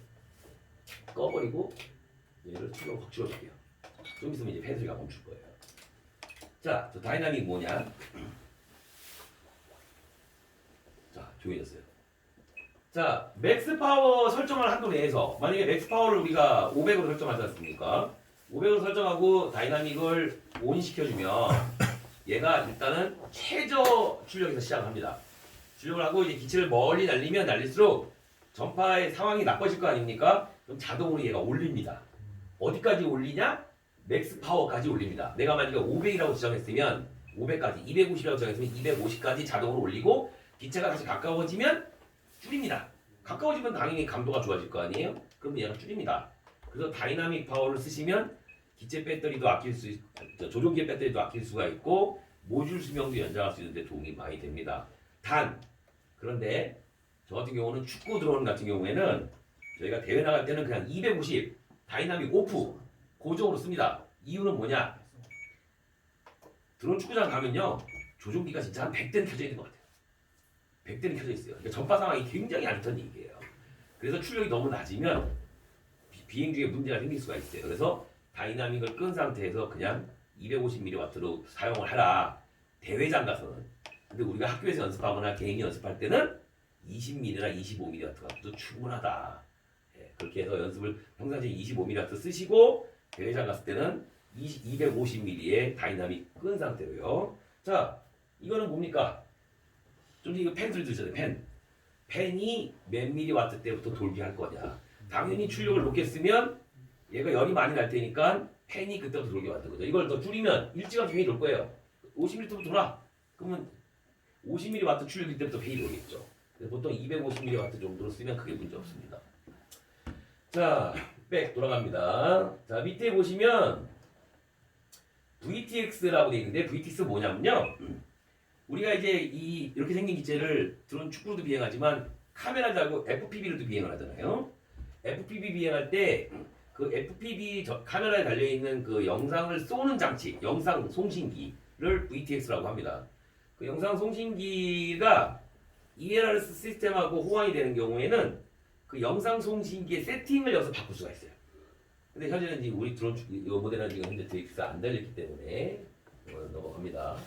꺼버리고 얘를 확 줄여줄게요. 좀 있으면 이제 펜 소리가 멈출 거예요. 자, 저 다이나믹 뭐냐? 자, 조용해졌어요. 자, 맥스 파워 설정을 한도 내에서 만약에 맥스 파워를 우리가 500으로 설정하지 않습니까? 500으로 설정하고 다이나믹을 ON 시켜주면 얘가 일단은 최저 출력에서 시작을 합니다. 출력을 하고 이제 기체를 멀리 날리면 날릴수록 전파의 상황이 나빠질 거 아닙니까? 그럼 자동으로 얘가 올립니다. 어디까지 올리냐? 맥스 파워까지 올립니다. 내가 만약에 500이라고 지정했으면 500까지, 250이라고 지정했으면 250까지 자동으로 올리고 기체가 다시 가까워지면 줄입니다. 가까워지면 당연히 감도가 좋아질 거 아니에요? 그럼 얘가 줄입니다. 그래서 다이나믹 파워를 쓰시면 기체 배터리도 아낄 수, 조종기의 배터리도 아낄 수가 있고 모듈 수명도 연장할 수 있는데 도움이 많이 됩니다. 그런데 저 같은 경우는 축구 드론 같은 경우에는 저희가 대회 나갈 때는 그냥 250 다이나믹 오프 고정으로 씁니다. 이유는 뭐냐? 드론 축구장 가면요 조종기가 진짜 한 100대는 켜져 있는 것 같아요. 100대는 켜져 있어요. 그러니까 전파 상황이 굉장히 안 좋다는 얘기예요. 그래서 출력이 너무 낮으면 비행 중에 문제가 생길 수가 있어요. 그래서 다이나믹을 끈 상태에서 그냥 250mW로 사용을 하라. 대회장 가서는. 근데 우리가 학교에서 연습하거나 개인이 연습할 때는 20mW나 25mW도 충분하다. 예, 그렇게 해서 연습을 평상시에 25mW 쓰시고 대회장 갔을 때는 250mW의 다이나믹 끈 상태로요. 자, 이거는 뭡니까? 좀 이거 펜 소리 들으셨잖아요. 펜이 몇 mW 때부터 돌게 할 거냐. 당연히 출력을 높게 쓰면 얘가 열이 많이 날 테니까 펜이 그때부터 돌게 만든 거죠. 이걸 더 줄이면 일찌감치 펜이 돌 거예요. 50m부터 돌아. 그러면 50mW 출력일 때부터 펜이 돌겠죠. 그래서 보통 250mW 정도로 쓰면 크게 문제 없습니다. 자, 백 돌아갑니다. 자, 밑에 보시면 VTX라고 되어 있는데 VTX 뭐냐면요. 우리가 이제 이렇게 생긴 기체를 드론 축구로도 비행하지만 카메라 달고 FPV로도 비행을 하잖아요. FPV 비행할 때 그 FPV 카메라에 달려있는 그 영상을 쏘는 장치, 영상 송신기를 VTX라고 합니다. 그 영상 송신기가 ELRS 시스템하고 호환이 되는 경우에는 그 영상 송신기의 세팅을 여기서 바꿀 수가 있어요. 근데 현재는 지금 우리 드론 이 모델은 지금 현재 VTX가 안 달렸기 때문에 넘어갑니다.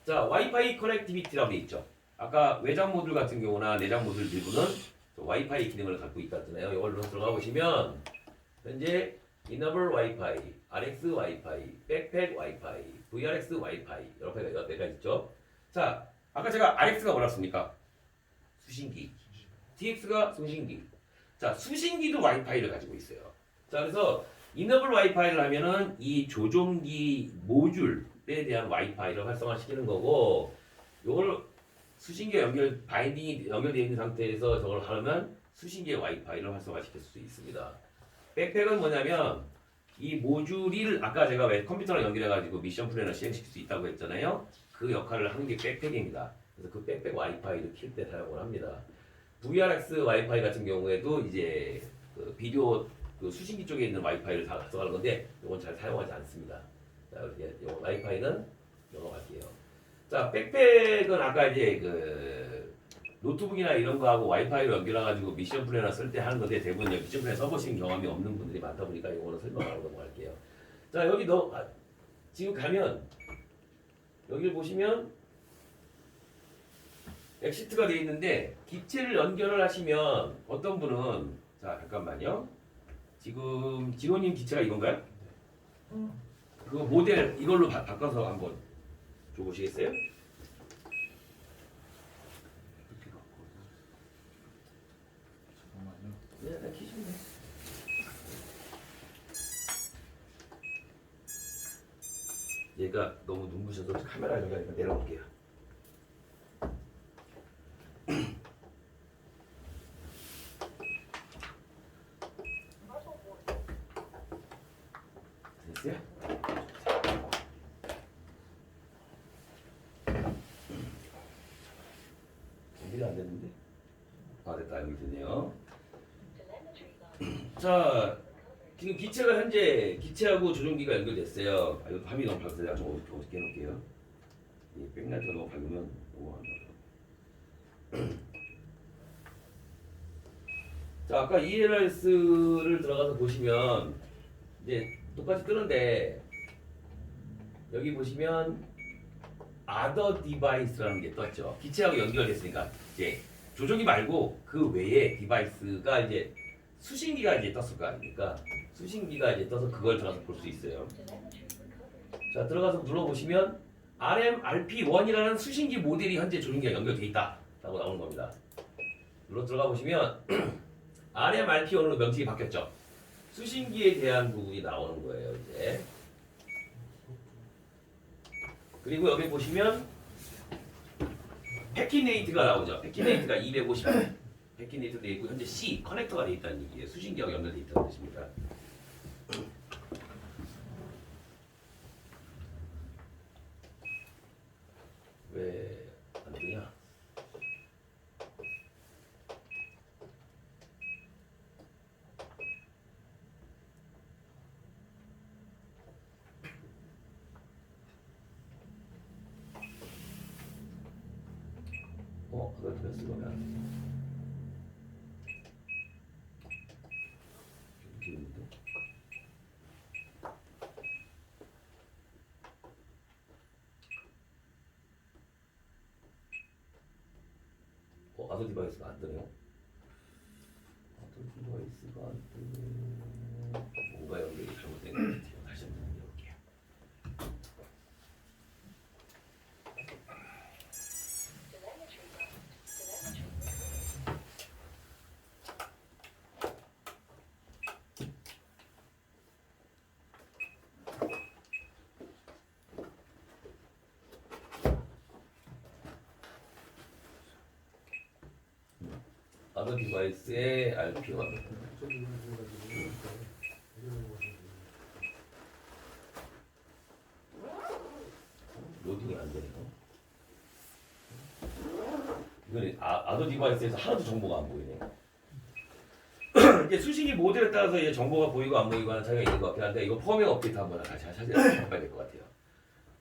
자, 와이파이 커넥티비티라고 되어 있죠. 아까 외장 모듈 같은 경우나 내장 모듈 일부는 와이파이 기능을 갖고 있다잖아요. 이걸로 들어가 보시면 현재 Enable 와이파이, RX 와이파이, 백팩 와이파이, VRX 와이파이 여러 가지가 있죠. 자, 아까 제가 RX가 뭐랬습니까? 수신기. TX가 송신기. 자, 수신기도 와이파이를 가지고 있어요. 자, 그래서 Enable 와이파이를 하면은 이 조종기 모듈에 대한 와이파이를 활성화시키는 거고, 요걸 수신기에 바인딩이 연결되어 있는 상태에서 저걸 하면 수신기의 와이파이를 활성화시킬 수 있습니다. 백팩은 뭐냐면 이 모듈을 아까 제가 왜 컴퓨터랑 연결해가지고 미션 플래너 시행시킬 수 있다고 했잖아요. 그 역할을 하는 게 백팩입니다. 그래서 그 백팩 와이파이를 킬 때 사용을 합니다. VRX 와이파이 같은 경우에도 이제 그 비디오 그 수신기 쪽에 있는 와이파이를 다 활성화하는 건데 이건 잘 사용하지 않습니다. 자, 이렇게 와이파이는 넘어갈게요. 자, 백팩은 아까 이제 그 노트북이나 이런 거하고 와이파이로 연결해가지고 미션 플래너 쓸 때 하는 건데 대부분 미션 플래너 써보신 경험이 없는 분들이 많다 보니까 이거는 설명하고 넘어갈게요. 자, 여기 지금 가면 여기를 보시면 엑시트가 되어 있는데 기체를 연결을 하시면 어떤 분은 자 잠깐만요. 지금 진호님 기체가 이건가요? 그 모델 이걸로 바꿔서 한번 줘보시겠어요? 이렇게 갖고 잠깐만요. 네, 키시면 돼요. 얘가 너무 눈부셔서 카메라 연결해서 내려볼게요. 됐어요? 연결됐네요. Telemetry lost. 자, 지금 기체가 현재 기체하고 조종기가 연결됐어요. 이거 밤이 너무 밝아서 내가 좀 어둡게 해놓을게요. 이 백라이트가 너무 밝으면 오버한다. 자, 아까 ELS를 들어가서 보시면 이제 똑같이 뜨는데 여기 보시면 Other Device라는 게 떴죠. 기체하고 연결됐으니까 이제 조종기 말고 그 외에 디바이스가 이제 수신기가 이제 떴을 거 아닙니까? 수신기가 이제 떠서 그걸 들어가서 볼 수 있어요. Telemetry recovered. 자, 들어가서 눌러보시면 RMRP1이라는 수신기 모델이 현재 조종기가 연결돼 있다 라고 나오는 겁니다. 눌러 들어가 보시면 RMRP1으로 명칭이 바뀌었죠. 수신기에 대한 부분이 나오는 거예요 이제. 그리고 여기 보시면 패키네이트가 나오죠. 패키네이트가 250 패키네이트 되어 있고 현재 C 커넥터가 되어 있다는 얘기예요. 수신기하고 연결되어 있다는 뜻입니다. 왜 안 되냐? 그걸 들었을 거면 이렇게 있는데. 아더 디바이스가 안 뜨네요. 아더 디바이스가 안 뜨네. 뭔가 연결이 잘못된 것 같아요. 다시 한번 해볼게요. Telemetry lost. Telemetry recovered. 아더 디바이스의 RP가 로딩이 안 되네요. 이거는 아더 디바이스에서 하나도 정보가 안 보이네. 이제 수신기 모델에 따라서 이제 정보가 보이고 안 보이고 하는 차이가 있는 것 같긴 한데 이거 펌웨어 업데이트 한번 다시 해봐야 될 것 같아요.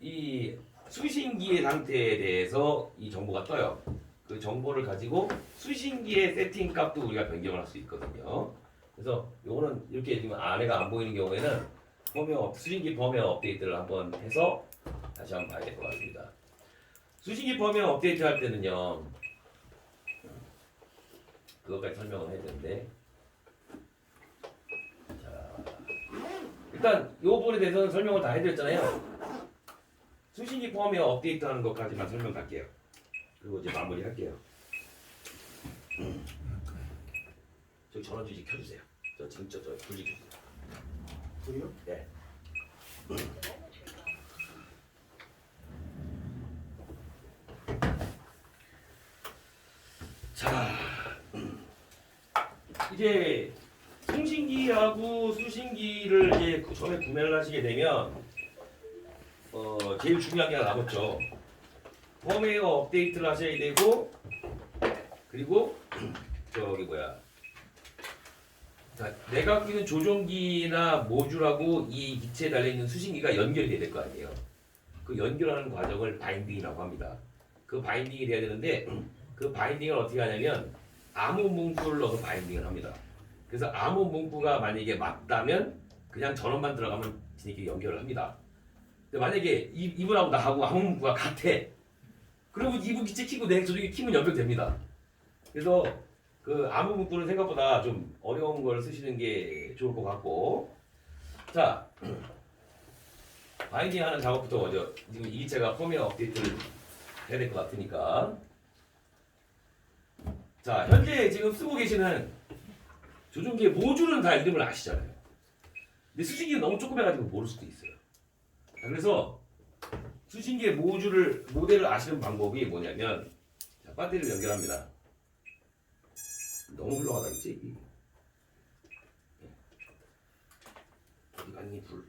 이 수신기의 상태에 대해서 이 정보가 떠요. 그 정보를 가지고 수신기의 세팅 값도 우리가 변경을 할 수 있거든요. 그래서 요거는 이렇게 지금 안에가 안 보이는 경우에는 수신기 펌웨어 업데이트를 한번 해서 다시 한번 봐야 될 것 같습니다. 수신기 펌웨어 업데이트 할 때는요, 그것까지 설명을 해야 되는데, 자, 일단 이 부분에 대해서는 설명을 다 해드렸잖아요. 수신기 펌웨어 업데이트 하는 것까지만 설명할게요. 그리고 이제 마무리 할게요. 저기 전원주지 켜주세요. 저 지금 저 불지 켜주세요. 저기요? 네. Telemetry lost. 자, 이제 송신기하고 수신기를 이제 처음에 구매를 하시게 되면 제일 중요한 게 하나 남았죠. 펌웨어 업데이트를 하셔야 되고, 그리고 저기 뭐야, 자, 내가 끼는 조종기나 모듈하고 이 기체에 달려있는 수신기가 연결이 돼야 될 거 아니에요. 그 연결하는 과정을 바인딩이라고 합니다. 그 바인딩이 돼야 되는데 그 바인딩을 어떻게 하냐면 암호 문구를 넣어서 바인딩을 합니다. 그래서 암호 문구가 만약에 맞다면 그냥 전원만 들어가면 지네끼리 연결을 합니다. 근데 만약에 이분하고 나하고 암호 문구가 같아. 그러면 이분 기체 키고 내 조종기 키면 연결됩니다. 그래서 그 암호 문구는 생각보다 좀 어려운 걸 쓰시는 게 좋을 것 같고, 자, 바인딩 하는 작업부터 먼저 지금 이 기체가 펌웨어 업데이트를 해야 될 것 같으니까, 자, 현재 지금 쓰고 계시는 조종기의 모듈은 다 이름을 아시잖아요. 근데 수신기는 너무 조그매가지고 모를 수도 있어요. 자, 그래서 수신기의 모델을 아시는 방법이 뭐냐면, 자, 배터리를 연결합니다. 너무 흘러가다겠지? 어디 갔니 불?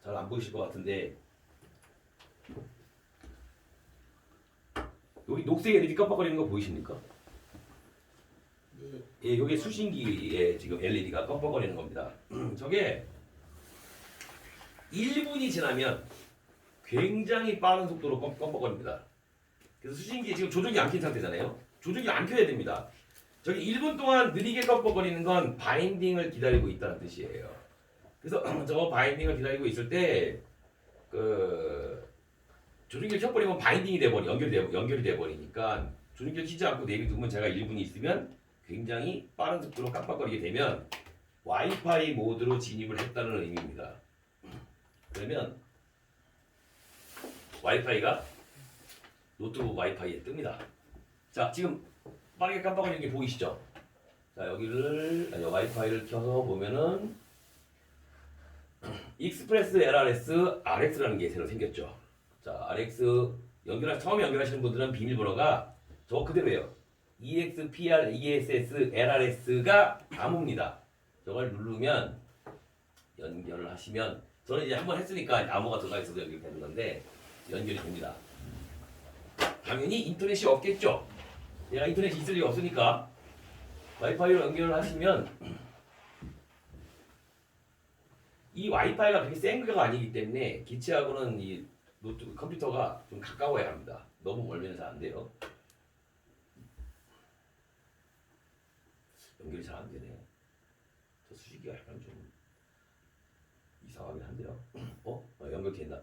잘 안 보이실 것 같은데 여기 녹색 LED 깜빡거리는 거 보이십니까? 네. 예, 이게 수신기에 지금 LED가 깜빡거리는 겁니다. 저게 1분이 지나면 굉장히 빠른 속도로 깜빡거립니다. 그래서 수신기 지금 조종이 안 킨 상태잖아요. 조종이 안 켜야 됩니다. 저기 1분 동안 느리게 깜빡거리는 건 바인딩을 기다리고 있다는 뜻이에요. 그래서 저 바인딩을 기다리고 있을 때 그 조종기를 켜버리면 바인딩이 연결이 돼버리니까 조종기를 켜지 않고 내비두면 제가 1분이 있으면 굉장히 빠른 속도로 깜빡거리게 되면 와이파이 모드로 진입을 했다는 의미입니다. 그러면 와이파이가 노트북 와이파이에 뜹니다. 자, 지금 빠르게 깜빡거리는 게 보이시죠? 자, 와이파이를 켜서 보면은 익스프레스 LRS RX라는 게 새로 생겼죠. 자, RX 처음에 연결하시는 분들은 비밀번호가 저 그대로예요. EXPR, ESS, LRS가 암호입니다. 저걸 누르면 연결을 하시면 저는 이제 한번 했으니까 암호가 들어가 있어서 연결되는 건데 연결이 됩니다. 당연히 인터넷이 없겠죠. 얘가 인터넷이 있을 리가 없으니까 와이파이로 연결을 하시면 이 와이파이가 그렇게 센 거가 아니기 때문에 기체하고는 이 노트북 컴퓨터가 좀 가까워야 합니다. 너무 멀면 잘 안 돼요. 연결이 잘 안 되네. 저 수식기가 약간 좀 이상하긴 한데요. 연결된다.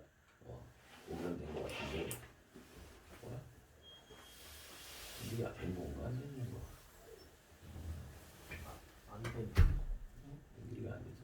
오면 된 것 같은데. 뭐야? 연결이 된 건가? 안 되는 거. 안 돼. 연결이 안 되지.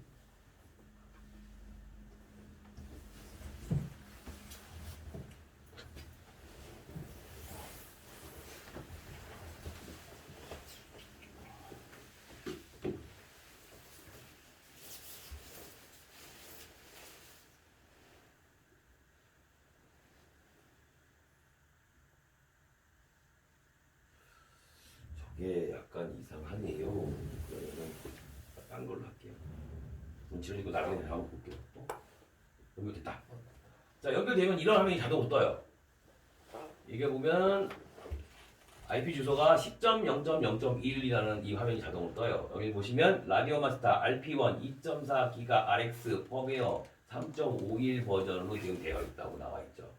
저게 약간 이상하네요. 그러면은 딴 걸로 할게요. 눈치를 이고 나중에 한번 볼게요. 연결됐다. 자, 연결되면 이런 화면이 자동으로 떠요. 이게 보면 IP 주소가 10.0.0.1이라는 이 화면이 자동으로 떠요. 여기 보시면 라디오 마스터 RP1 2.4 기가 RX 펌웨어 3.51 버전으로 지금 되어 있다고 나와 있죠.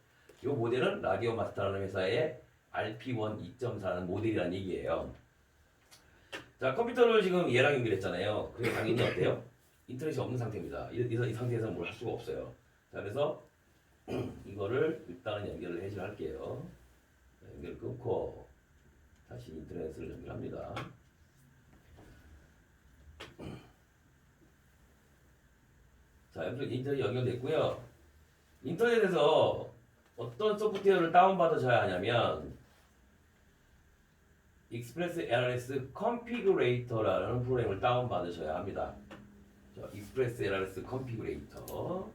이 모델은 라디오 마스터라는 회사의 RP1 2.4라는 모델이라는 얘기예요. 자, 컴퓨터를 지금 얘랑 연결했잖아요. 그게 당연히 어때요? 인터넷이 없는 상태입니다. 이 상태에서는 뭘 할 수가 없어요. 자, 그래서 이거를 일단은 연결을 해제할게요. 연결을 끊고 다시 인터넷을 연결합니다. 자, 인터넷 연결됐고요. 인터넷에서 어떤 소프트웨어를 다운받으셔야 하냐면 익스프레스 LRS 컨피그레이터라는 프로그램을 다운받으셔야 합니다. 자, 익스프레스 LRS 컨피그레이터.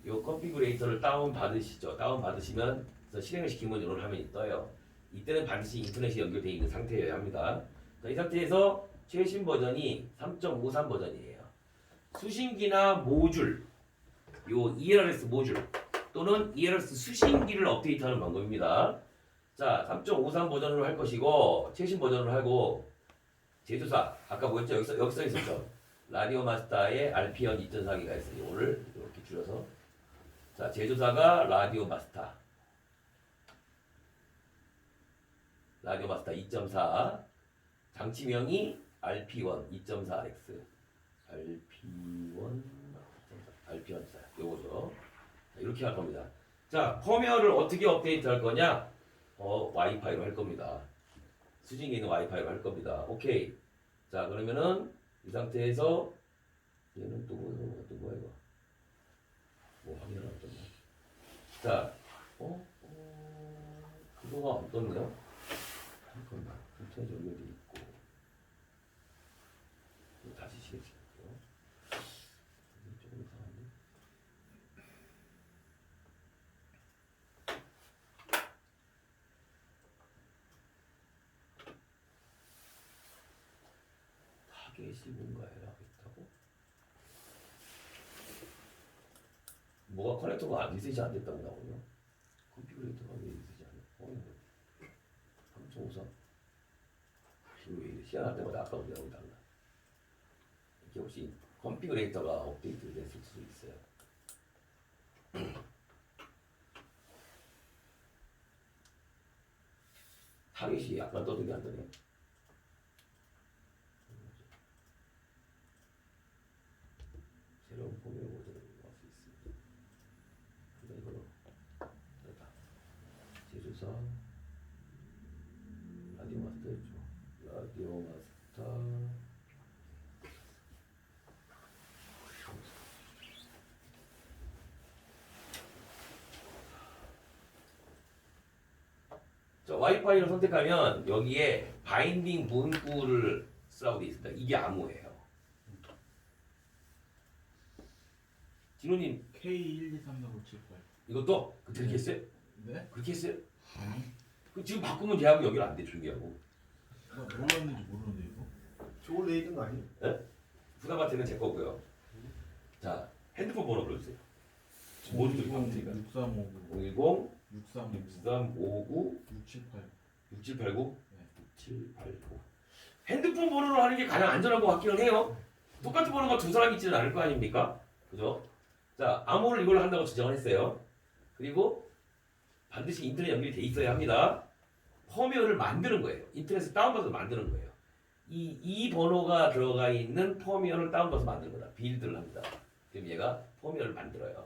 이 컨피그레이터를 다운받으시죠. 다운받으시면 실행을 시키면 이런 화면이 떠요. 이때는 반드시 인터넷이 연결되어 있는 상태여야 합니다. 자, 이 상태에서 최신 버전이 3.53 버전이에요. 수신기나 모듈, 요 ELRS 모듈 또는 ELRS 수신기를 업데이트하는 방법입니다. 자, 3.53 버전으로 할 것이고 최신 버전으로 하고 제조사 아까 뭐였죠? 여기 써 있었죠. 라디오 마스터의 RP1 2.4기가 있어요. 이거를 이렇게 줄여서 자, 제조사가 라디오 마스터 2.4 장치명이 RP1 2.4X RP1 4 요거죠. 이렇게 할 겁니다. 자, 펌웨어를 어떻게 업데이트 할 거냐? 와이파이로 할 겁니다. 수신기는 와이파이로 할 겁니다. 오케이. 자, 그러면은 이 상태에서 얘는 또 뭐야 이거? 뭐 확인하나 떴네. 자, 그거가 안 떴네요. 잠깐만, 인터넷 연결돼 있고 다시 시작할게요. 조금 이상한데. 타겟이 뭔가 해야겠다고? 뭐가 커넥터가 리셋이 안 됐다고 나오네요. 컴퓨터가 왜 리셋이 안 돼? 송우선. 시간할 때마다 아까 우리하고 달라. 이렇게 혹시 컨피그레이터가 업데이트 됐을 수도 있어요. 타겟이 약간 떠든 게 안 되네. 새로운 포메어 모델을 할 수 있습니다. 근데 이거는 됐다. 제조사 라디오 마스터 있죠. 라디오 마스터 자, 와이파이를 선택하면 여기에 바인딩 문구를 쓰라고 되어 있습니다. 이게 암호예요. 진호님 K1234578. 이것도 그렇게 했어요? 네? 그렇게 했어요? 아니. 그 지금 바꾸면 제하고 연결 안 돼, 중계하고. 나 몰랐는지 모르는데 이거. 저거 내 있는 거 아니에요? 후다마트는 제 거고요. 자, 핸드폰 번호 불러주세요. 모두들 가면 되니까. 6359 010 6359 6359 678. 6789 네. 6789 핸드폰 번호로 하는 게 가장 안전한 것 같기는 해요. 똑같은 번호가 두 사람이 있지는 않을 거 아닙니까? 그죠? 자, 암호를 이걸로 한다고 지정을 했어요. 그리고 반드시 인터넷 연결이 돼 있어야 합니다. 펌웨어를 만드는 거예요. 인터넷에서 다운받아서 만드는 거예요. 이 번호가 들어가 있는 펌웨어를 다운받아서 만드는 거다. 빌드를 합니다. 그럼 얘가 펌웨어를 만들어요.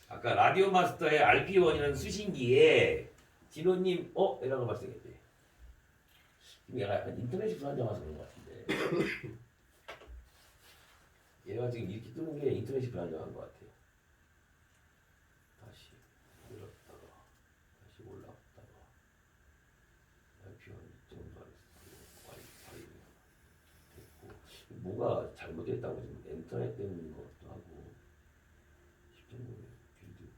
아까 라디오 마스터의 RP1이라는 수신기에 진호님, 이라고 발생했대. 지금 얘가 약간 인터넷이 불안정해서 그런 것 같은데. 얘가 지금 이렇게 뜨는 게 인터넷이 불안정한 것 같아요. 다시 내렸다가 다시 올라갔다가 RP1 정도 와이파이 됐고 뭐가 잘못됐다고 지금 인터넷 때문인 것 같기도 하고 10.5 빌드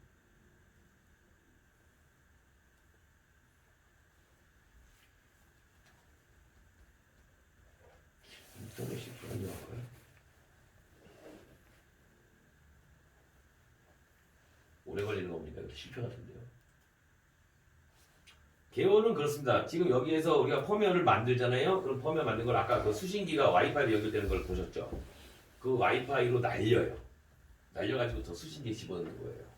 인터넷이 불안정할까요? 오래 걸리는 겁니까? 이거 실패 같은데요. 개요는 그렇습니다. 지금 여기에서 우리가 펌웨어를 만들잖아요. 그럼 펌웨어 만든 걸 아까 그 수신기가 와이파이로 연결되는 걸 보셨죠? 그 와이파이로 날려요. 날려가지고 더 수신기에 집어넣는 거예요.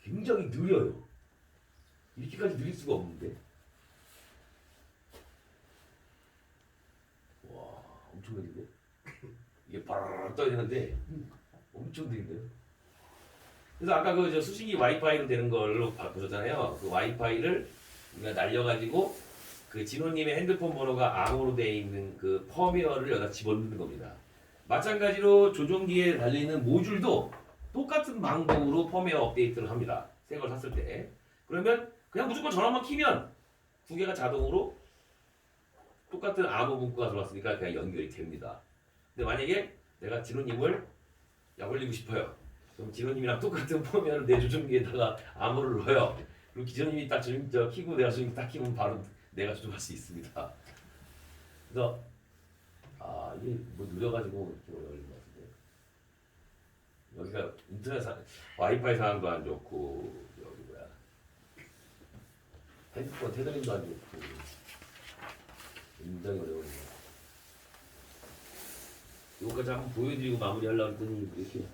굉장히 느려요. 이렇게까지 느릴 수가 없는데. 와, 엄청 느린데. 이게 바르르 떠야 되는데 엄청 느린데요. 그래서 아까 그 저 수신기 와이파이로 되는 걸로 보셨잖아요. 그 와이파이를 우리가 날려가지고 그 진호님의 핸드폰 번호가 암호로 되어 있는 그 펌웨어를 여기다 집어넣는 겁니다. 마찬가지로 조종기에 달려있는 모듈도 똑같은 방법으로 펌웨어 업데이트를 합니다. 새 걸 샀을 때. 그러면 그냥 무조건 전원만 키면 두 개가 자동으로 똑같은 암호 문구가 들어왔으니까 그냥 연결이 됩니다. 근데 만약에 내가 진호님을 약올리고 싶어요. 그럼 진호님이랑 똑같은 펌웨어를 내 조종기에다가 암호를 넣어요. 그리고 진호님이 딱 키고 내가 조종기 딱 키면 바로 내가 조종할 수 있습니다. 그래서 이게 뭐 느려가지고 이렇게 오래 걸린 것 같은데 여기가 인터넷 와이파이 상황도 안 좋고 여기 뭐야 핸드폰 테더링도 안 좋고 굉장히 오래 걸린 것 같아요. 이거까지 한번 보여드리고 마무리하려고 했더니 이렇게